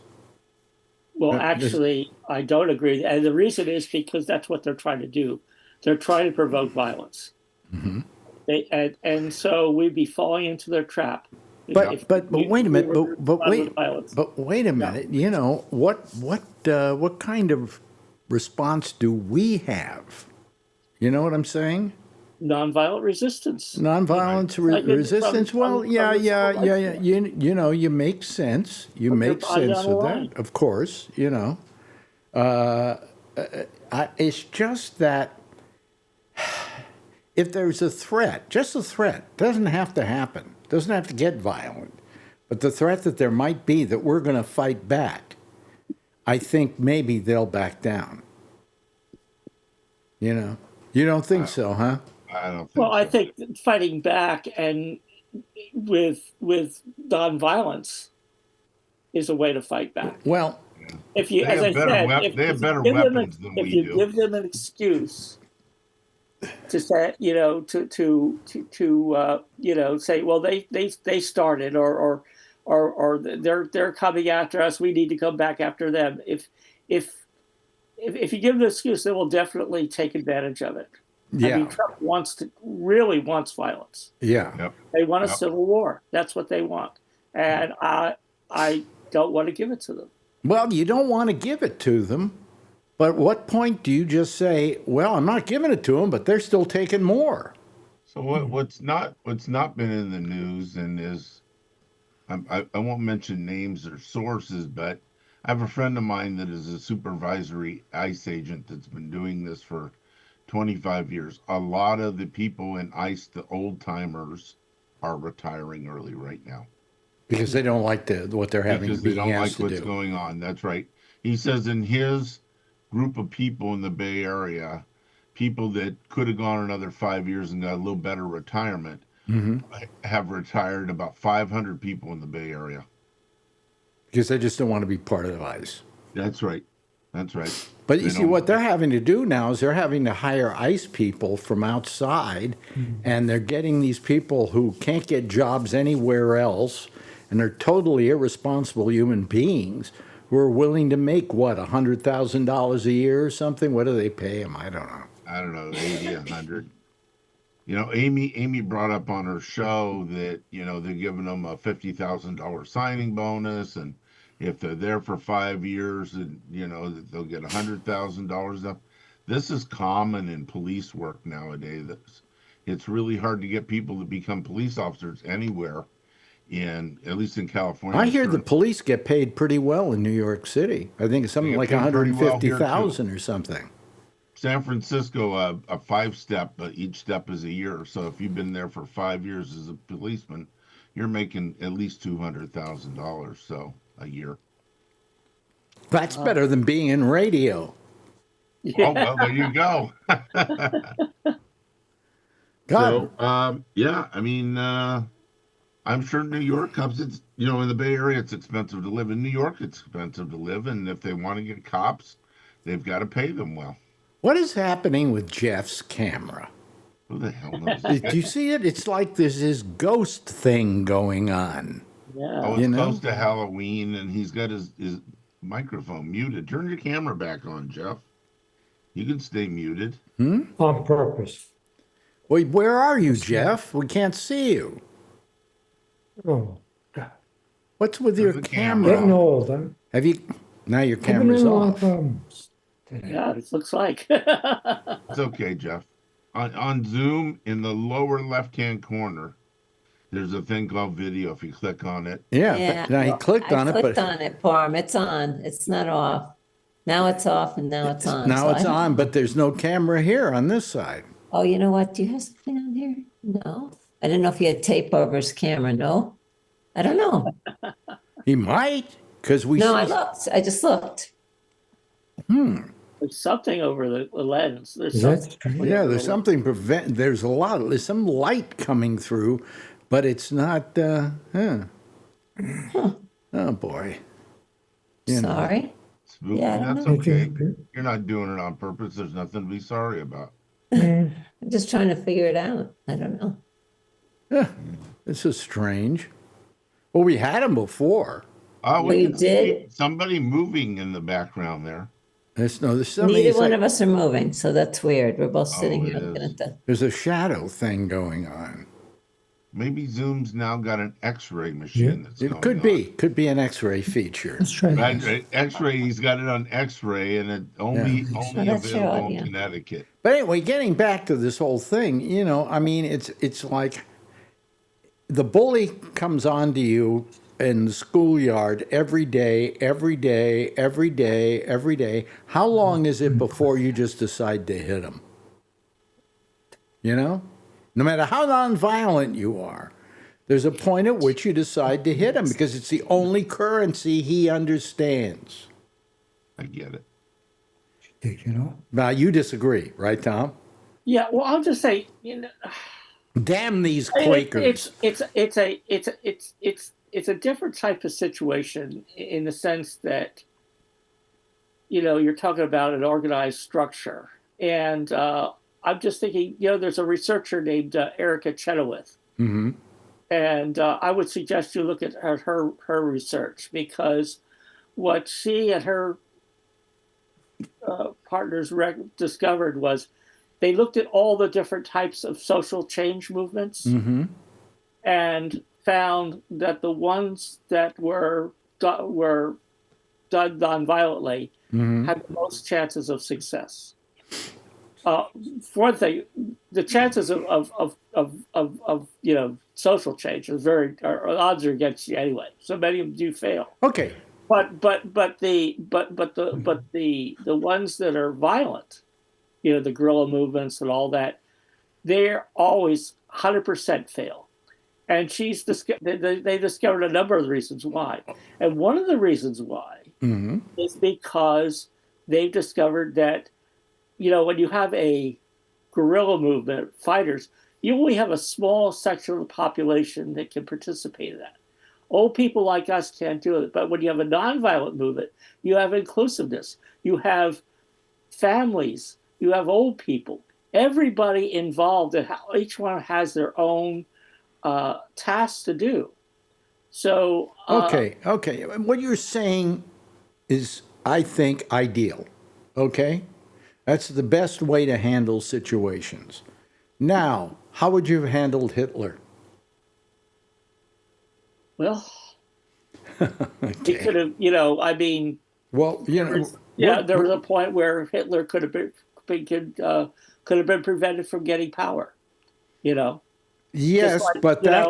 Well, actually, I don't agree. And the reason is because that's what they're trying to do. They're trying to provoke violence. And so we'd be falling into their trap. But wait a minute. But wait a minute. What kind of response do we have? You know what I'm saying? Nonviolent resistance. Nonviolent resistance. Well, yeah. You make sense. You make sense of that, of course. It's just that if there's a threat, just a threat, doesn't have to happen, doesn't have to get violent, but the threat that there might be that we're going to fight back, I think maybe they'll back down. You don't think so, huh? I don't think Well, so. I think fighting back and with nonviolence is a way to fight back. Well, if you, They as have I better said, wep- if they have you better give them weapons than if we you do. give them an excuse to say, say, well, they started, or they're coming after us. We need to come back after them. If you give them an excuse, they will definitely take advantage of it. yeah. I mean, Trump really wants violence. Yeah. Yep. They want a Yep. civil war. That's what they want, and I don't want to give it to them. Well, you don't want to give it to them, but at what point do you just say, well, I'm not giving it to them, but they're still taking more? So what's not been in the news and is I won't mention names or sources, but I have a friend of mine that is a supervisory ICE agent that's been doing this for 25 years. A lot of the people in ICE, the old timers, are retiring early right now. Because they don't like what they're having Because to they be don't like asked to what's do. going on. That's right. He says in his group of people in the Bay Area, people that could have gone another 5 years and got a little better retirement, have retired about 500 people in the Bay Area. Because they just don't want to be part of ICE. That's right. That's right. But you see, what they're having to do now is they're having to hire ICE people from outside, and they're getting these people who can't get jobs anywhere else, and they're totally irresponsible human beings who are willing to make, what, $100,000 a year or something? What do they pay them? I don't know. 80, 100. Amy brought up on her show that, they're giving them a $50,000 signing bonus, and if they're there for 5 years, and that they'll get $100,000 up. This is common in police work nowadays. It's really hard to get people to become police officers anywhere, at least in California. I hear the police get paid pretty well in New York City. I think it's something like paid pretty well here, $150,000 or something. San Francisco, a 5-step, but each step is a year. So if you've been there for 5 years as a policeman, you're making at least $200,000 a year. That's better than being in radio. Oh, well, there you go. God, So, yeah, I mean, I'm sure New York comes. It's in the Bay Area, it's expensive to live. In New York, it's expensive to live, and if they want to get cops, they've got to pay them well. what is happening with Jeff's camera? Who the hell knows? Do you see it? It's like there's this ghost thing going on. Oh, Yeah. it's You know? close to Halloween, and he's got his microphone muted. Turn your camera back on, Jeff. You can stay muted. On purpose. Wait, where are you, Jeff? We can't see you. Oh, God. What's with There's your the camera? Getting old. I'm Have you? Now your having camera's a lot of off. problems today. Yeah, it looks like. It's okay, Jeff. On Zoom, in the lower left-hand corner, there's a thing called video. If you click on it, Yeah. Now he clicked on I it, clicked but on it for him. It's on. It's not off. Now it's off and now it's on. now So it's I don't on. know. But there's no camera here on this side. Oh, you know what? Do you have something on here? No. I didn't know if you had tape over his camera. No. I don't know. He might, because we No, see. I looked. I just looked. There's something over the lens. There's Is that something. strange? Yeah, there's something prevent. There's there's some light coming through, but it's not. Oh boy. You know. Sorry. spooky. Yeah, I don't That's know. okay. You're not doing it on purpose. There's nothing to be sorry about. I'm just trying to figure it out. I don't know. This is strange. Well, we had him before. Oh, Well, we you can see did. somebody moving in the background there. There's somebody. Neither one of us are moving, so that's weird. We're both sitting it here looking is. at the. There's a shadow thing going on. Maybe Zoom's now got an X-ray machine that's It going could be an X-ray feature. Let's try on. this. Right, X-ray. He's got it on X-ray, and it only that's your available audio. in Connecticut. But anyway, getting back to this whole thing, I mean, it's like the bully comes onto you in the schoolyard every day, every day, every day, every day. How long is it before you just decide to hit him? No matter how nonviolent you are, there's a point at which you decide to hit him because it's the only currency he understands. I get it. Take it off. Now, you disagree, right, Tom? Yeah, well, I'll just say, Damn these Quakers. it's a different type of situation in the sense that you're talking about an organized structure, and I'm just thinking, there's a researcher named Erica Chenoweth, Mm-hmm. and I would suggest you look at her research, because what she and her partners discovered was they looked at all the different types of social change movements Mm-hmm. and found that the ones that were done nonviolently Mm-hmm. had the most chances of success. For one thing, the chances of social change are odds are against you anyway. So many of them do fail. Okay. But the ones that are violent, the guerrilla movements and all that, they're always 100% fail. And they discovered a number of the reasons why. And one of the reasons why Mm-hmm. is because they've discovered that, when you have a guerrilla movement, fighters, you only have a small section of the population that can participate in that. Old people like us can't do it. But when you have a nonviolent movement, you have inclusiveness. You have families. You have old people. Everybody involved, and each one has their own tasks to do. So Okay. What you're saying is, I think, ideal. Okay? That's the best way to handle situations. Now, how would you have handled Hitler? well, he Okay. could have, I mean, Well, there was a point where Hitler could have been prevented from getting power. Yes, Just like, but that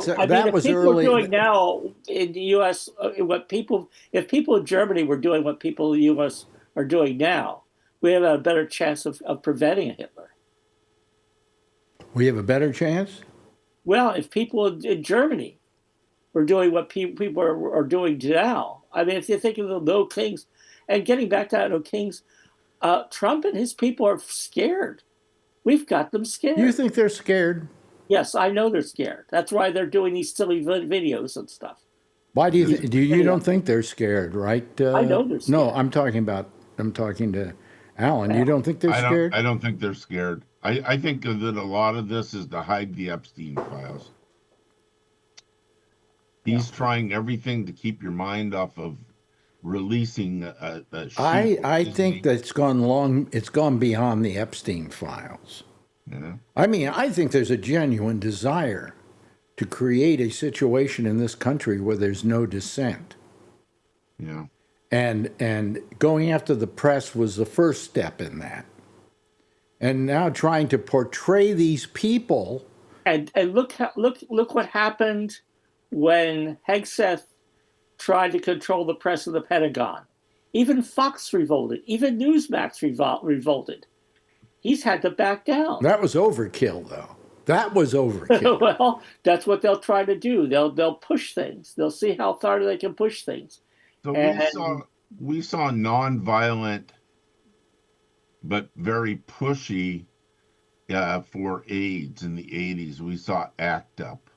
was if people early. are doing now in the U.S. If people in Germany were doing what people in the U.S. are doing now, we have a better chance of preventing a Hitler. We have a better chance? Well, if people in Germany were doing what people are doing now, I mean, if you think of the No Kings, and getting back to that No Kings, Trump and his people are scared. We've got them scared. You think they're scared? Yes, I know they're scared. That's why they're doing these silly videos and stuff. Why do you These you don't videos. think they're scared, right? I know they're No, scared. I'm talking to Alan. You Well, don't think they're scared? I don't think they're scared. I think that a lot of this is to hide the Epstein files. He's trying everything to keep your mind off of releasing a sheet. I think that's it's gone beyond the Epstein files. Yeah. I mean, I think there's a genuine desire to create a situation in this country where there's no dissent. Yeah. And going after the press was the first step in that. And now trying to portray these people. and look what happened when Hegseth tried to control the press of the Pentagon. Even Fox revolted. Even Newsmax revolted. He's had to back down. That was overkill, though. That was overkill. Well, that's what they'll try to do. They'll push things. They'll see how far they can push things. So And we saw nonviolent but very pushy for AIDS in the 80s. We saw ACT UP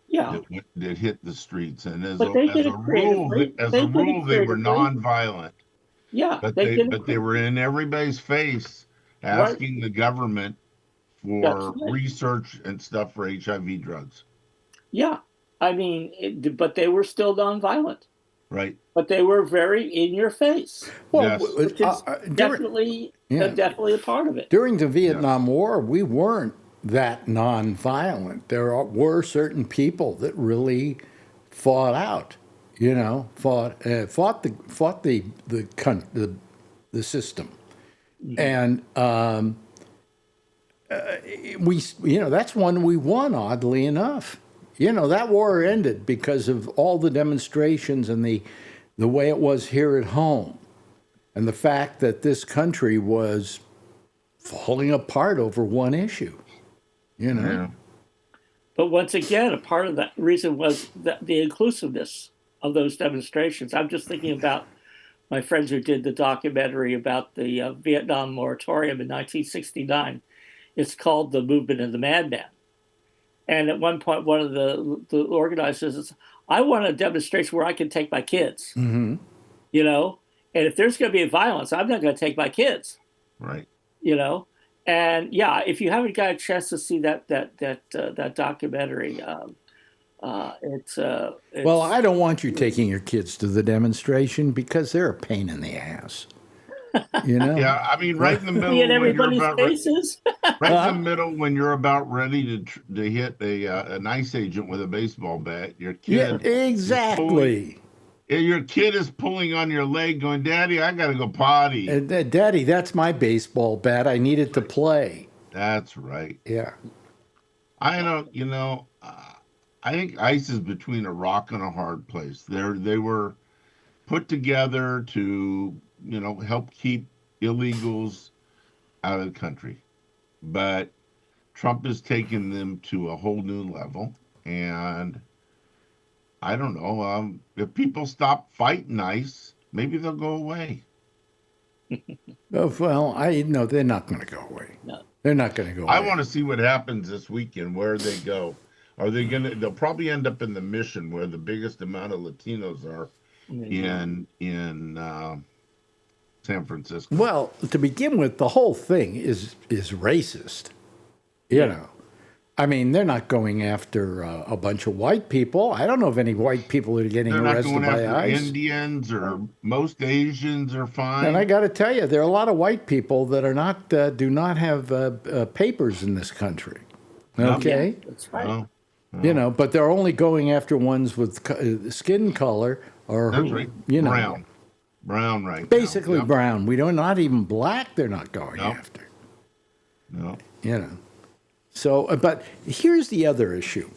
yeah, that hit the streets, and but they did it creatively. they were nonviolent. Yeah, But they were in everybody's face asking the government for research and stuff for HIV drugs. Yeah, I mean, but they were still nonviolent. Right. But they were very in your face. Well, Yes. Which is definitely a part of it. During the Vietnam War, we weren't that nonviolent. There were certain people that really fought out. You know, fought the system, and that's one we won. Oddly enough, that war ended because of all the demonstrations and the way it was here at home, and the fact that this country was falling apart over one issue. Yeah. But once again, a part of that reason was the inclusiveness of those demonstrations. I'm just thinking about my friends who did the documentary about the Vietnam moratorium in 1969. It's called The Movement of the Madman. And at one point, one of the organizers says, I want a demonstration where I can take my kids. Mm-hmm. And if there's going to be violence, I'm not going to take my kids. Right. And yeah, if you haven't got a chance to see that documentary, it's well, I don't want you taking your kids to the demonstration because they're a pain in the ass. Yeah, I mean, right in the middle. In everybody's faces. Right in the middle when you're about ready to hit an ICE agent with a baseball bat, your kid. Yeah, exactly. Your kid is pulling on your leg, going, "Daddy, I gotta go potty." Daddy, that's my baseball bat. I need it to play. That's right. Yeah. I don't. I think ICE is between a rock and a hard place. They were put together to, help keep illegals out of the country. But Trump has taken them to a whole new level. And I don't know, if people stop fighting ICE, maybe they'll go away. Well, they're not going to go away. No. They're not going to go away. I want to see what happens this weekend, where they go. They'll probably end up in the Mission, where the biggest amount of Latinos are in San Francisco. Well, to begin with, the whole thing is racist. I mean, they're not going after a bunch of white people. I don't know if any white people are getting arrested by They're not going after ICE. Indians, or most Asians are fine. And I got to tell you, there are a lot of white people that are not do not have papers in this country. Okay, That's right. But they're only going after ones with skin color or That's right. Brown, right? Basically brown. Not even black. They're not going after. No. So, but here's the other issue.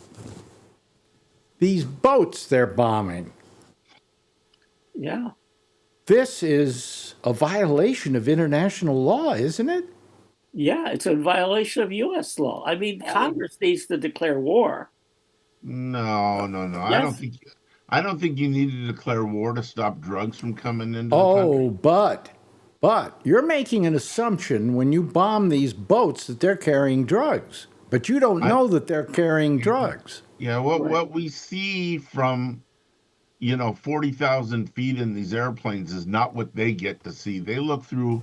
These boats they're bombing. Yeah. This is a violation of international law, isn't it? Yeah, it's a violation of U.S. law. I mean, Congress needs to declare war. No. Yes. I don't think you need to declare war to stop drugs from coming into the country. But you're making an assumption when you bomb these boats that they're carrying drugs. But you don't know that they're carrying drugs. Yeah, what we see from 40,000 feet in these airplanes is not what they get to see. They look through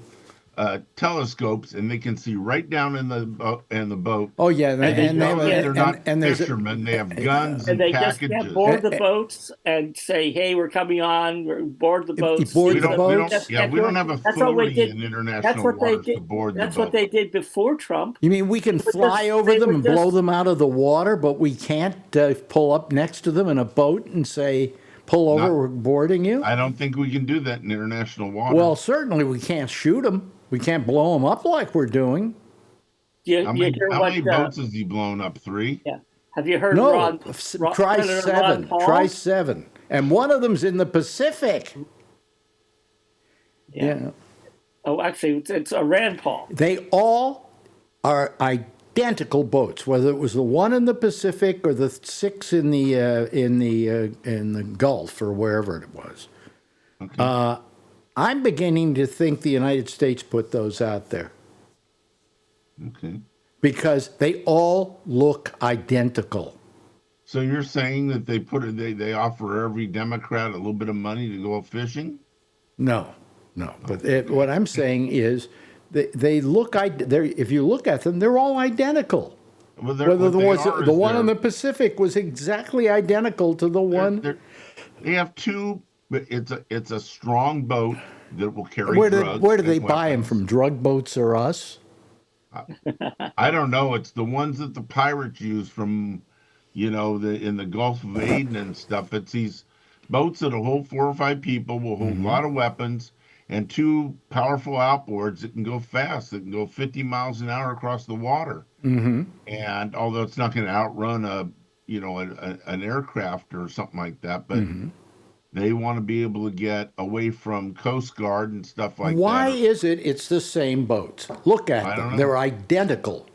telescopes and they can see right down in the boat. Oh yeah, They're not fishermen. They have guns and they packages. just board the boats and say, "Hey, we're coming on. We're board the boats." Board we the don't, boats. we don't have authority in international waters to board the boat. That's what they did before Trump. You mean we can fly over them and blow them out of the water, but we can't pull up next to them in a boat and say, "Pull over, we're boarding you"? I don't think we can do that in international waters. Well, certainly we can't shoot them. We can't blow them up like we're doing. How many boats has he blown up? 3? Yeah. Have you heard? No, try 7. Try 7, and one of them's in the Pacific. Yeah. Oh, actually, it's a Rand Paul. They all are identical boats, whether it was the one in the Pacific or the 6 in the Gulf or wherever it was. Okay. I'm beginning to think the United States put those out there Okay. because they all look identical. So you're saying that they offer every Democrat a little bit of money to go fishing? No. But what I'm saying is they look. If you look at them, they're all identical. Well, Whether the one in the Pacific was exactly identical to the one. They have 2. But it's a strong boat that will carry drugs. Where do they buy them from? Drug Boats or us? I don't know. It's the ones that the pirates use from, in the Gulf of Aden and stuff. It's these boats that'll hold 4 or 5 people, will hold a lot of weapons, and 2 powerful outboards that can go fast. That can go 50 miles an hour across the water. Mm-hmm. And although it's not going to outrun an aircraft or something like that, but. Mm-hmm. They want to be able to get away from Coast Guard and stuff like that. Why is it's the same boats? Look at them. They're identical.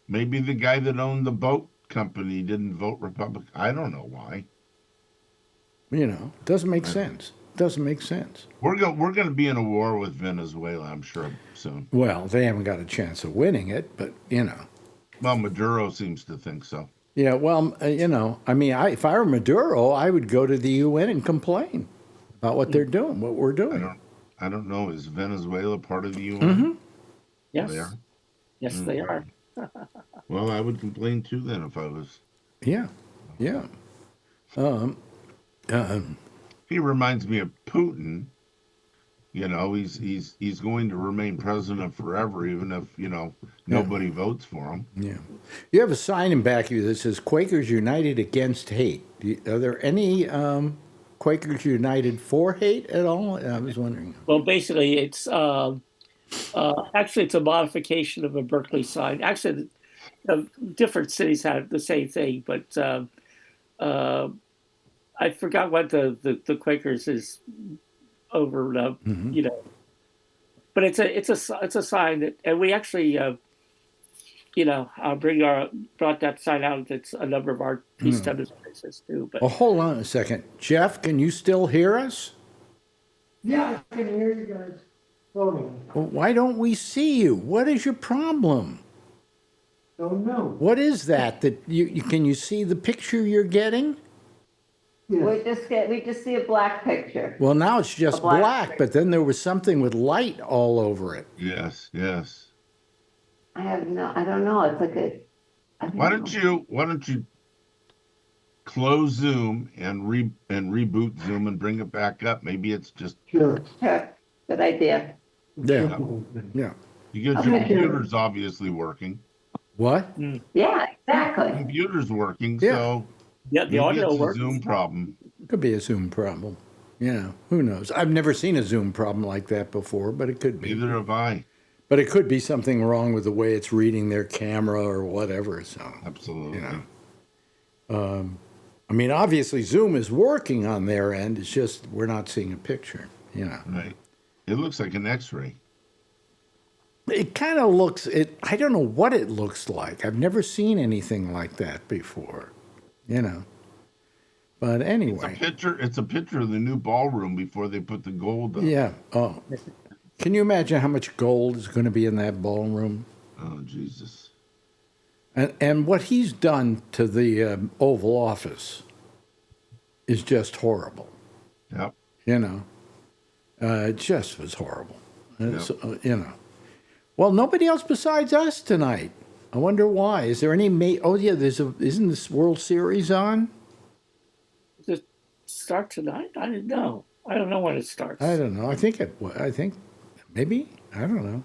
Maybe the guy that owned the boat company didn't vote Republican. I don't know why. Doesn't make sense. Doesn't make sense. We're going to be in a war with Venezuela, I'm sure, soon. Well, they haven't got a chance of winning it, but, Well, Maduro seems to think so. Yeah, well, if I were Maduro, I would go to the UN and complain about what they're doing, what we're doing. I don't know. Is Venezuela part of the UN? Mm-hmm. Yes. They are? Yes, they are. Well, I would complain too then if I was. Yeah. He reminds me of Putin. He's going to remain president forever, even if nobody votes for him. Yeah, you have a sign in back of you that says "Quakers United Against Hate." Are there any Quakers United for hate at all? I was wondering. Well, basically, it's actually it's a modification of a Berkeley sign. Actually, different cities have the same thing, but I forgot what the Quakers is. Over but it's a sign that, and we actually brought that sign out. It's a number of our peace demonstrations too. But hold on a second, Jeff. Can you still hear us? Yeah, I can hear you guys. Well, why don't we see you? What is your problem? Don't know. What is that? Can you see the picture you're getting? Yeah. We just see a black picture. Well, now it's just black, but then there was something with light all over it. Yes. I don't know. It's like Why don't you close Zoom and reboot Zoom and bring it back up? Maybe it's just Sure. Good idea. Yeah. Because your computer's obviously working. What? Yeah, exactly. Computer's working, Yeah. so the audio it's works. a Zoom problem. Could be a Zoom problem. Who knows? I've never seen a Zoom problem like that before, but it could be. Neither have I. But it could be something wrong with the way it's reading their camera or whatever. So Absolutely. Obviously Zoom is working on their end. It's just we're not seeing a picture. Right. It looks like an X-ray. It kind of looks. I don't know what it looks like. I've never seen anything like that before. But anyway, It's a picture of the new ballroom before they put the gold up. Yeah. Oh, can you imagine how much gold is going to be in that ballroom? Oh, Jesus. And what he's done to the Oval Office is just horrible. Yep. You know, it just was horrible. Yep. You know. Well, nobody else besides us tonight. I wonder why. Is there any? Oh yeah, isn't this World Series on? Does it start tonight? I didn't know. I don't know when it starts. I don't know. I think maybe. I don't know.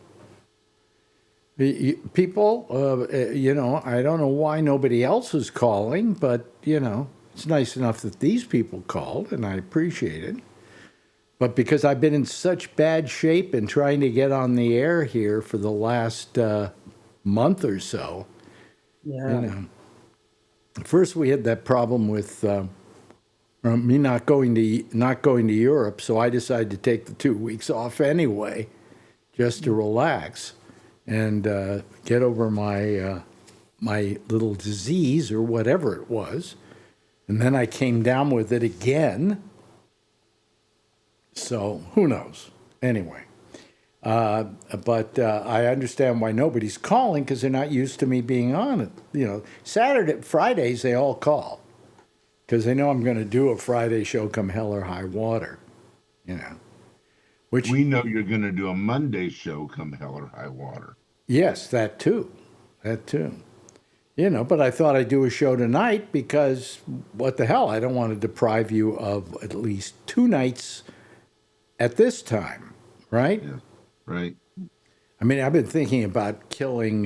People, you know, I don't know why nobody else is calling, but you know, it's nice enough that these people called, and I appreciate it. But because I've been in such bad shape and trying to get on the air here for the last month or so, Yeah. you know. First, we had that problem with me not going to Europe, so I decided to take the 2 weeks off anyway, just to relax and get over my my little disease or whatever it was, and then I came down with it again. So who knows? Anyway, but I understand why nobody's calling because they're not used to me being on it. You know, Fridays they all call because they know I'm going to do a Friday show come hell or high water. You know, which We know you're going to do a Monday show come hell or high water. yes, that too. You know, but I thought I'd do a show tonight because what the hell? I don't want to deprive you of at least 2 nights at this time, right? Yeah. Right. I mean, I've been thinking about killing,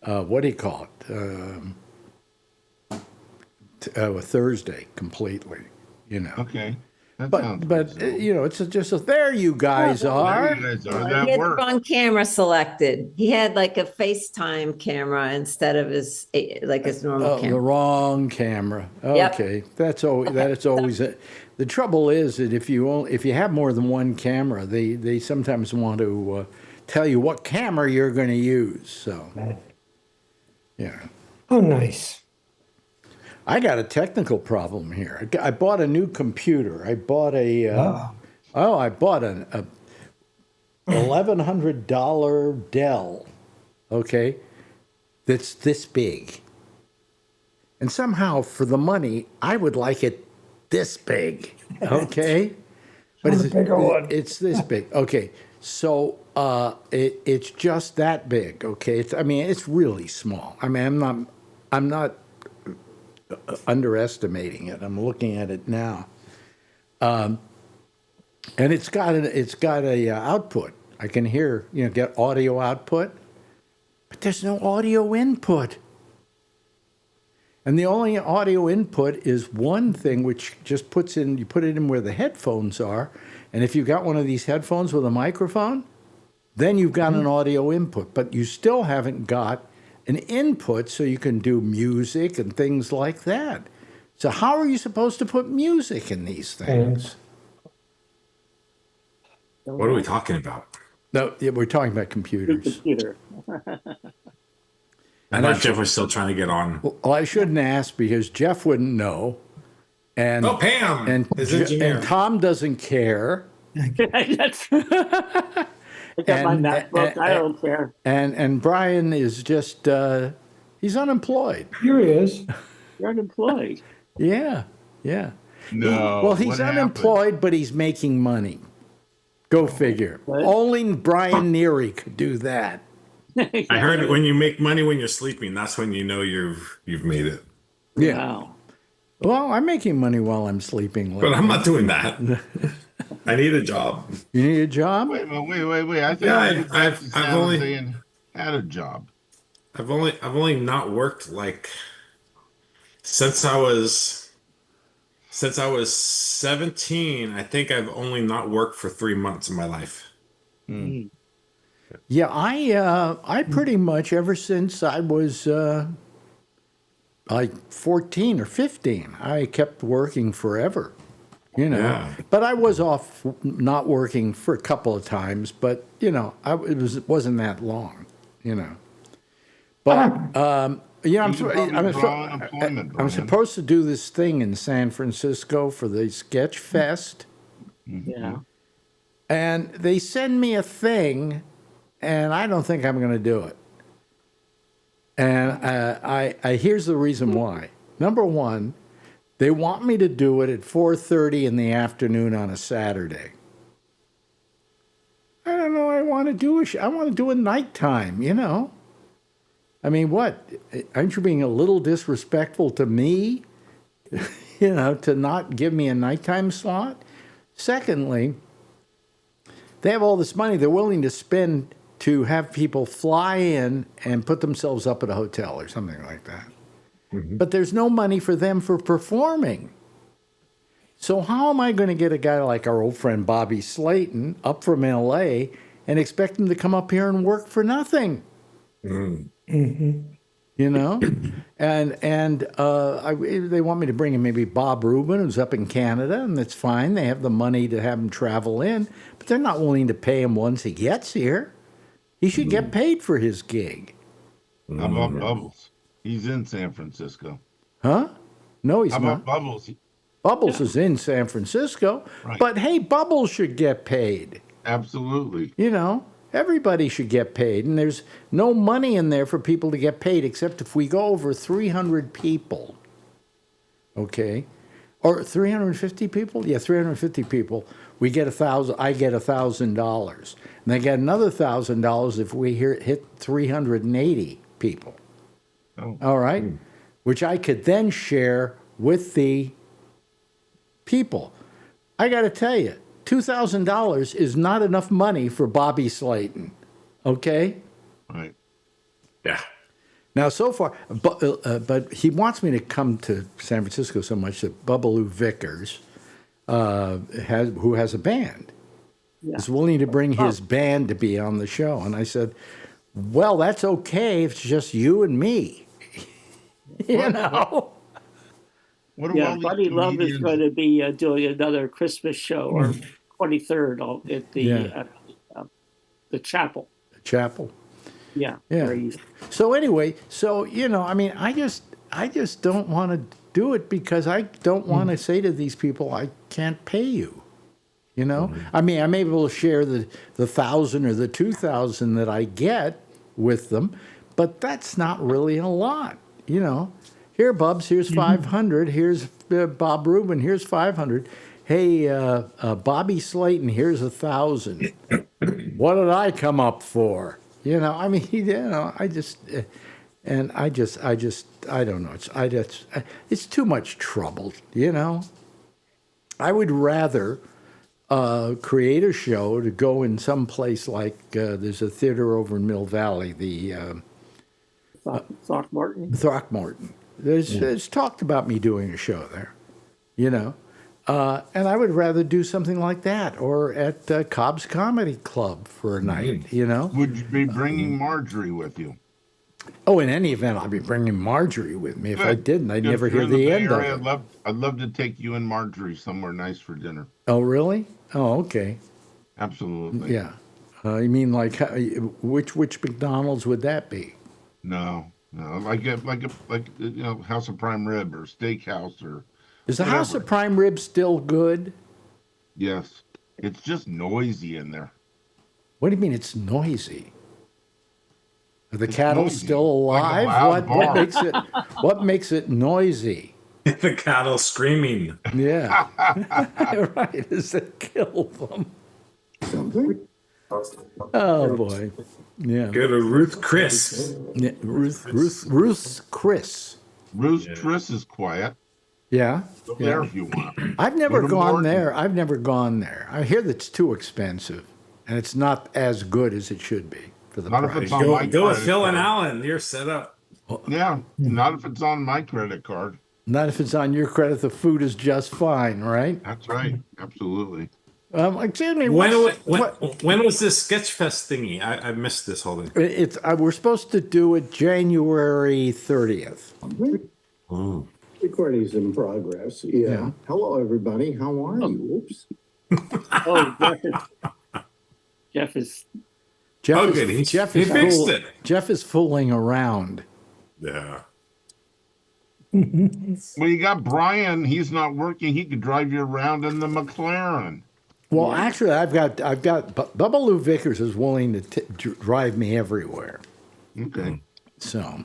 what do you call it? Thursday completely, you know. Okay. That sounds But reasonable. you know, it's just there you guys are. There you guys are. He That had the works. wrong camera selected. He had like a FaceTime camera instead of his normal Oh, the camera. wrong camera. Yep. Okay, that's always it. The trouble is that if you have more than one camera, they sometimes want to tell you what camera you're going to use. So, yeah. Oh, nice. I got a technical problem here. I bought a new computer. I bought I bought an $1,100 Dell. Okay, that's this big. And somehow, for the money, I would like it this big. Okay, but Want a bigger one. it's this big. Okay, so it's just that big. Okay, I mean it's really small. I mean I'm not underestimating it. I'm looking at it now, and it's got a output. I can hear, you know, get audio output, but there's no audio input. And the only audio input is one thing, which just you put it in where the headphones are, and if you've got one of these headphones with a microphone, then you've got an audio input, but you still haven't got an input so you can do music and things like that. So how are you supposed to put music in these things? What are we talking about? No, yeah, we're talking about computers. Computer. I thought Jeff was still trying to get on. Well, I shouldn't ask because Jeff wouldn't know. And Oh, Pam, his engineer. and Tom doesn't care. That's, I got my MacBook. I don't care. And Brian is just he's unemployed. Here he is. You're unemployed. Yeah. No. Well, he's what happened? unemployed, but he's making money. Go figure. What? Only Brian Neary could do that. I heard when you make money when you're sleeping, that's when you know you've made it. Yeah. Wow. Well, I'm making money while I'm sleeping. But I'm not doing that. I need a job. You need a job? Wait. I think Yeah, I've I've only saying had a job. I've only not worked like since I was 17. I think I've only not worked for 3 months in my life. Yeah, I pretty much ever since I was like 14 or 15, I kept working forever. You know, Yeah. but I was off not working for a couple of times, but you know, it wasn't that long. You know, but yeah, You can probably draw unemployment, I'm Brian. supposed to do this thing in San Francisco for the Sketch Fest, Yeah. and they send me a thing, and I don't think I'm going to do it. And I here's the reason why. Number one, they want me to do it at 4:30 in the afternoon on a Saturday. I don't know. I want to do I want to do it nighttime. You know. I mean, what? Aren't you being a little disrespectful to me? You know, to not give me a nighttime slot. Secondly, they have all this money they're willing to spend to have people fly in and put themselves up at a hotel or something like that. But there's no money for them for performing. So how am I going to get a guy like our old friend Bobby Slayton up from LA and expect him to come up here and work for nothing? You know? And they want me to bring in maybe Bob Rubin, who's up in Canada, and that's fine. They have the money to have him travel in, but they're not willing to pay him once he gets here. He should get paid for his gig. How about Bubbles? He's in San Francisco. Huh? No, he's How not. about Bubbles? Bubbles is in San Francisco, Right. but hey, Bubbles should get paid. Absolutely. You know, everybody should get paid, and there's no money in there for people to get paid except if we go over 300 people. Okay, or 350 people? Yeah, 350 people. We get $1,000. I get $1,000, and they get another $1,000 if we hit 380 people. Oh. All right, which I could then share with the people. I got to tell you, $2,000 is not enough money for Bobby Slayton. Okay. Right. Yeah. Now, so far, but he wants me to come to San Francisco so much that Bubbaloo Vickers, who has a band, is willing to bring his band to be on the show. And I said, well, that's okay if it's just you and me. You know? What do Yeah, all these Buddy Love is comedians- going to be doing another Christmas show on 23rd at the chapel. Chapel. Yeah. Yeah. where he's- So anyway, you know, I mean, I just don't want to do it because I don't want to say to these people, I can't pay you. You know, I mean, I'm able to share the 1,000 or the 2,000 that I get with them, but that's not really a lot. You know, here, Bubs, here's 500. Here's Bob Rubin. Here's 500. Hey, Bobby Slayton, here's 1,000. What did I come up for? You know, I mean, you know, I don't know. It's too much trouble. You know, I would rather create a show to go in some place like there's a theater over in Mill Valley, the Throckmorton. Throckmorton. There's talked about me doing a show there, you know, and I would rather do something like that or at Cobb's Comedy Club for a night, you know. Would you be bringing Marjorie with you? Oh, in any event, I'll be bringing Marjorie with me. If I Good. didn't, I'd Good. never If you're hear in the Bay end of Area, it. I'd love to take you and Marjorie somewhere nice for dinner. Oh, really? Oh, okay. Absolutely. Yeah. You mean like which McDonald's would that be? No, like you know, House of Prime Rib or Steakhouse or. Is the House whatever. of Prime Rib still good? Yes, it's just noisy in there. What do you mean it's noisy? Are the It's cattle noisy. still Like a alive? loud What bar. makes it what makes it noisy? The cattle screaming. Yeah. Right, is to kill them. Oh boy. Yeah. Go to Ruth Chris. Yeah. Ruth's Chris. Ruth's Chris is quiet. Yeah. Go there if you want. I've never Go to gone Morton. there. I've never gone there. I hear that's too expensive, and it's not as good as it should be for the Not if price. it's on my Go with credit Phil and card. Alan. You're set up. Yeah, not if it's on my credit card. Not if it's on your credit. The food is just fine, right? That's right. Absolutely. Excuse me. When what- was this Sketchfest thingy? I missed this whole thing. It's we're supposed to do it January 30th. Oh. Recording's in progress. Yeah. Hello, everybody. How are you? Oops. Oh, Jeff is. Jeff Oh, is, good. He is fixed it. Jeff is fooling around. Yeah. Well, you got Brian. He's not working. He could drive you around in the McLaren. Well, actually, I've got Bubbaloo Vickers is willing to drive me everywhere. Okay. So,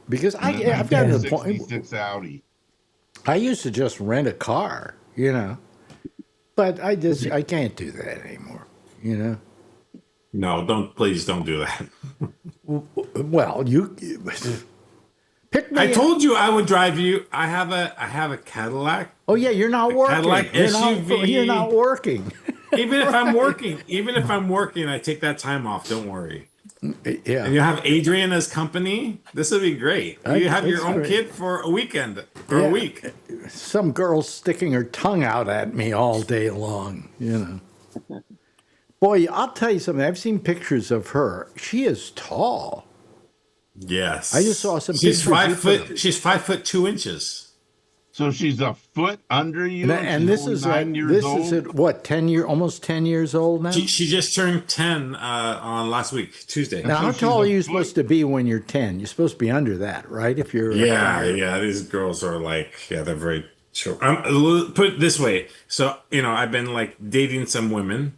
Because And a I've gotten to the point. 1966 Audi. I used to just rent a car, but I can't do that anymore, No, please don't do that. Well, you pick me I up. told you I would drive you. I have a Cadillac. Oh yeah, you're not working. Cadillac You're SUV. not working. Even if I'm working, I take that time off. Don't worry. Yeah. And you have Adrian as company. This would be great. You have your That's own great. kid for a weekend or a week. Some girl sticking her tongue out at me all day long, Boy, I'll tell you something. I've seen pictures of her. She is tall. Yes. I just saw some She's pictures. She's 5'2". So she's a foot under you, And she's this only is 9 years this old. is at what, almost 10 years old now? She just turned 10 on last week, Tuesday. Now, so how she's tall a are you foot- supposed to be when you're 10? You're supposed to be under that, right? If you're Yeah. These girls are they're very short. Put it this way. So, I've been dating some women.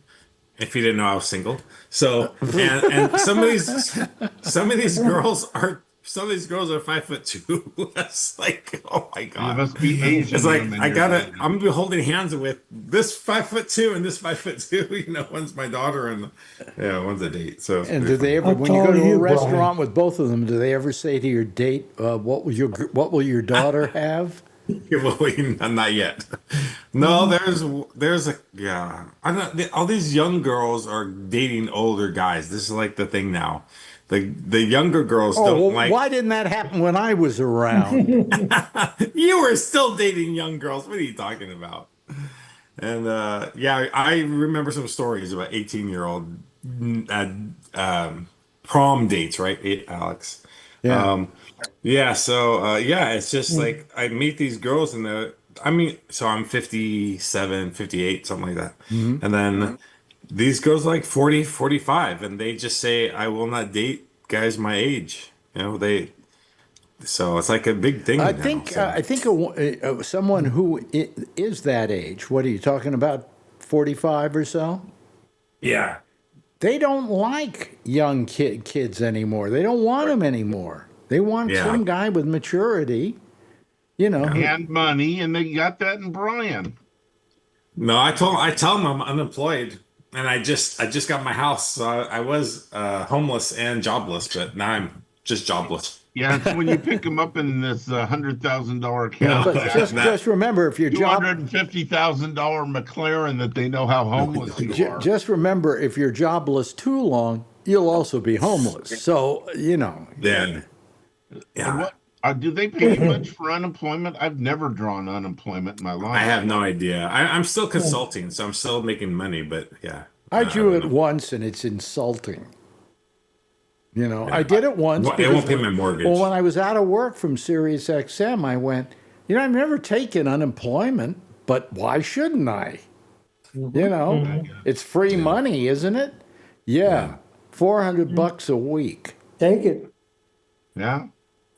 If you didn't know, I was single. So, and some of these girls are 5'2". That's oh my You God. must be Asian. It's like women I'm you're dating. gonna be holding hands with this 5'2" and this 5'2". One's my daughter and one's a date. So And do they ever, How when you tall go are to a you, restaurant with both of them, do they ever say to your date, "What will your daughter have"? Not yet. No, there's a I don't. All these young girls are dating older guys. This is the thing now. The younger girls Oh, don't well, like. why didn't that happen when I was around? You were still dating young girls. What are you talking about? And I remember some stories about 18-year-old prom dates, right, Alex? Yeah. So it's just I meet these girls so I'm 57, 58, something like that. Mm-hmm. And then these girls are 40, 45, and they just say, I will not date guys my age. So it's a big thing I now. think So. I think someone who is that age. What are you talking about? 45 or so? Yeah. They don't like young kids anymore. They don't want them anymore. They want some guy with maturity, And money, and they got that in Brian. No, I tell them I'm unemployed, and I just got my house. So I was homeless and jobless, but now I'm just jobless. Yeah, it's when you pick them up in this $100,000 Yeah, But Cadillac, just remember, if your job $250,000 McLaren, that they know how homeless you are. just remember, if you're jobless too long, you'll also be homeless. So Yeah. And what do they pay you much for unemployment? I've never drawn unemployment in my life. I have no idea. I'm still consulting, so I'm still making money, but yeah. I drew don't it know. once, and it's insulting. I did it once. It won't pay because my mortgage. Well, when I was out of work from Sirius XM, I went, I've never taken unemployment, but why shouldn't I? It's free money, isn't it? Yeah. $400 a week. Take it. Yeah.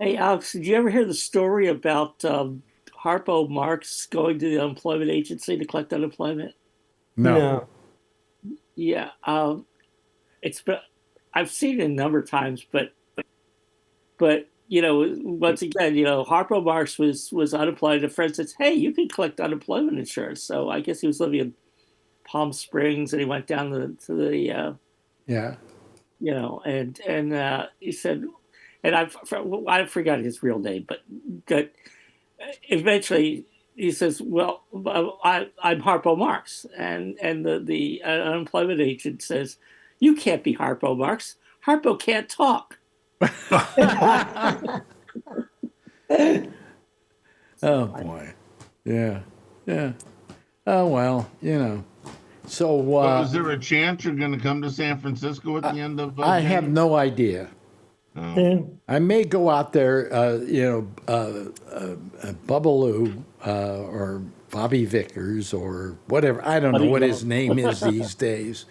Hey, Alex, did you ever hear the story about Harpo Marx going to the unemployment agency to collect unemployment? No. Yeah, it's been, I've seen it a number of times, but once again, Harpo Marx was unemployed. A friend says, "Hey, you can collect unemployment insurance." So I guess he was living in Palm Springs, and he went down to the Yeah. and he said, and I forgot his real name, but that eventually he says, "Well, I'm Harpo Marx," and the unemployment agent says, "You can't be Harpo Marx. Harpo can't talk." Oh boy. Yeah. Yeah. Oh well, So Is there a chance you're going to come to San Francisco at the end of? I have January? no idea. I may go out there, Bubbaloo or Bobby Vickers or whatever. I don't know Buddy what Love. his name is these days.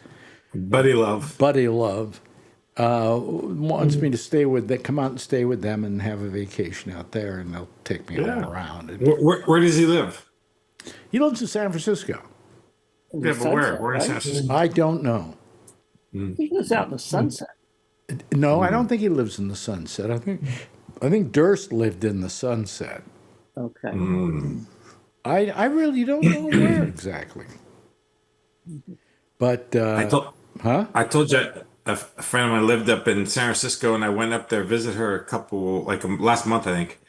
Buddy Love. Buddy Love wants me to come out and stay with them and have a vacation out there, and they'll take me all around. And Where does he live? he lives in San Francisco. Yeah, but where? Where in San Right? Francisco? I don't know. He lives out in the sunset. No, I don't think he lives in the Sunset. I think I think Durst lived in the Sunset. Okay. I really don't know where exactly. But I told you a friend of mine lived up in San Francisco, and I went up there visit her last month, I think.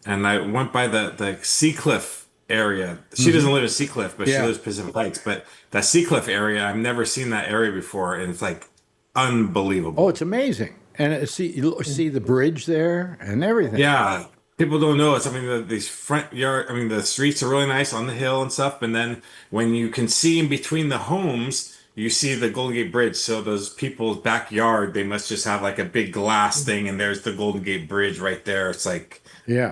And I went by the Seacliff area. She doesn't live in Seacliff, but she Yeah. lives Pacific Heights. But that Seacliff area, I've never seen that area before, and it's like unbelievable. Oh, it's amazing. And you see the bridge there and everything. Yeah, people don't know it. I mean, these front yard, I mean, the streets are really nice on the hill and stuff. And then when you can see in between the homes, you see the Golden Gate Bridge. So those people's backyard, they must just have like a big glass thing, and there's the Golden Gate Bridge right there. It's like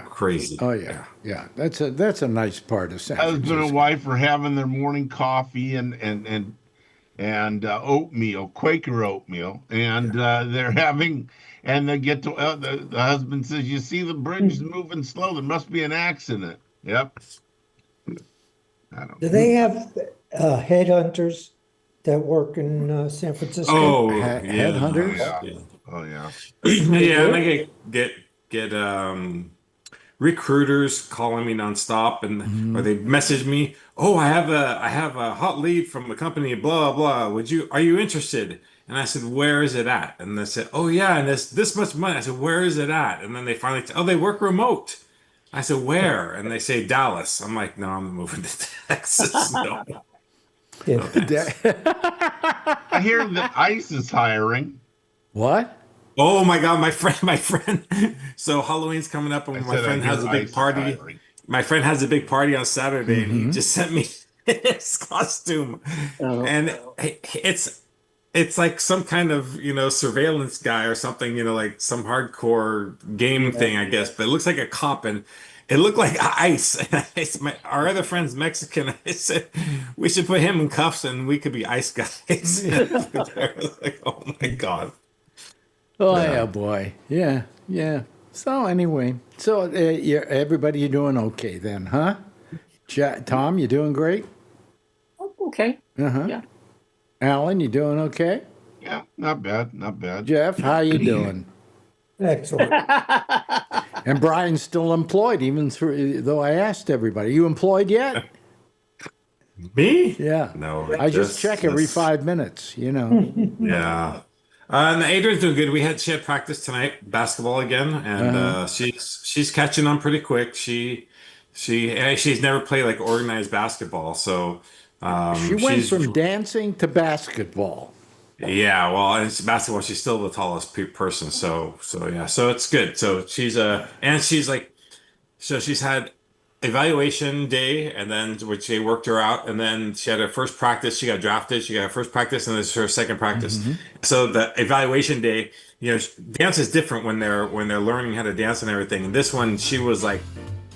crazy. Oh yeah, yeah. That's a nice part of San Husband Francisco. and wife are having their morning coffee and oatmeal, Quaker oatmeal, and they're having, and they get to the husband says, "You see the bridge is moving slow. There must be an accident." Yep. I don't Do they have headhunters that work in San Francisco? Oh, Headhunters? Yeah. Oh yeah. Yeah, and I get recruiters calling me nonstop, and or they message me, "Oh, I have a hot lead from a company, blah blah. Are you interested?" And I said, "Where is it at?" And they said, "Oh yeah, and this much money." I said, "Where is it at?" And then they finally said, "Oh, they work remote." I said, "Where?" And they say Dallas. I'm like, "No, I'm moving to Texas." No. I hear that ICE is hiring. What? Oh my God, my friend. So Halloween's coming up, and my friend has a big party. Hiring. My friend has a big party on Saturday, and he just sent me his costume, and it's like some kind of surveillance guy or something, like some hardcore game thing, I guess. But it looks like a cop, and it looked like ICE. Our other friend's Mexican. I said we should put him in cuffs, and we could be ICE guys. Like, oh my God. Oh yeah, boy. Yeah, yeah. So anyway, everybody, you doing okay then, huh? Tom, you doing great? Okay. Yeah. Alan, you doing okay? Yeah, not bad, not bad. Jeff, how you doing? Excellent. And Brian's still employed, though I asked everybody. You employed yet? Me? Yeah. No. I just check every 5 minutes, Yeah. And Adrian's doing good. She had practice tonight, basketball again, and she's catching on pretty quick. She's never played like organized basketball, so she went from dancing to basketball. Yeah, well, and it's basketball. She's still the tallest person, so yeah, so it's good. So she's she's had evaluation day, and then which they worked her out, and then she had her first practice. She got drafted. She got her first practice, and this is her second practice. So the evaluation day, dance is different when they're learning how to dance and everything. And this one, she was like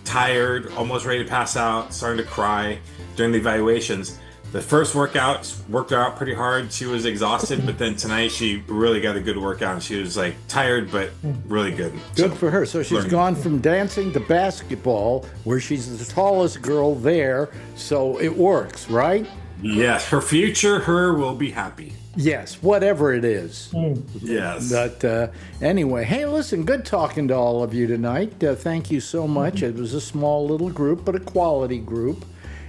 tired, almost ready to pass out, starting to cry during the evaluations. The first workout worked her out pretty hard. She was exhausted, but then tonight she really got a good workout. And she was like tired, but really good. Good for her. So she's gone from dancing to basketball, where she's the tallest girl there. So it works, right? Yes, her future, will be happy. Yes, whatever it is. Yes. But anyway, hey, listen, good talking to all of you tonight. Thank you so much. It was a small little group, but a quality group.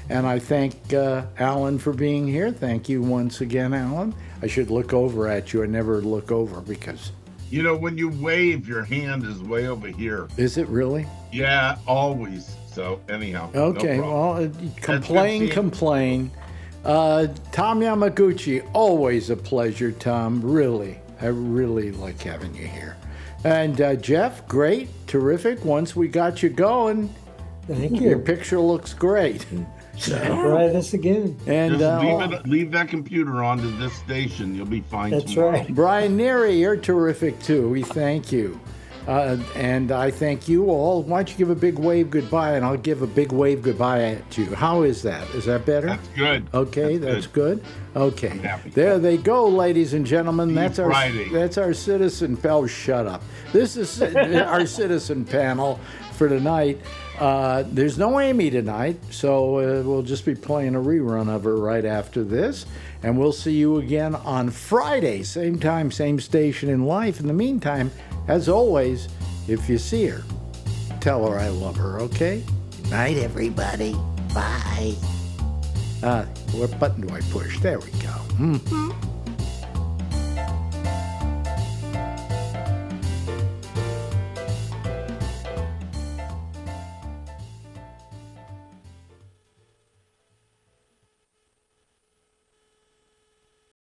And I thank Alan for being here. Thank you once again, Alan. I should look over at you. I never look over because... when you wave, your hand is way over here. Is it really? Yeah, always. So anyhow. Okay, no well, complain. Tom Yamaguchi, always a pleasure, Tom. Really. I really like having you here. And Jeff, great, terrific. Once we got you going, Thank you. your picture looks great. Try this again. And leave that computer on to this station. You'll be fine. That's tomorrow. right. Brian Neary, you're terrific too. We thank you. And I thank you all. Why don't you give a big wave goodbye, and I'll give a big wave goodbye to you. How is that? Is that better? That's good. Okay, that's good. Okay, I'm happy. there they go, ladies and gentlemen. That's our citizen. Oh, shut up. This is our citizen panel for tonight. There's no Amy tonight, so we'll just be playing a rerun of her right after this. And we'll see you again on Friday, same time, same station in life. In the meantime, as always, If you see her, tell her I love her, okay? Night, everybody. Bye. What button do I push? There we go.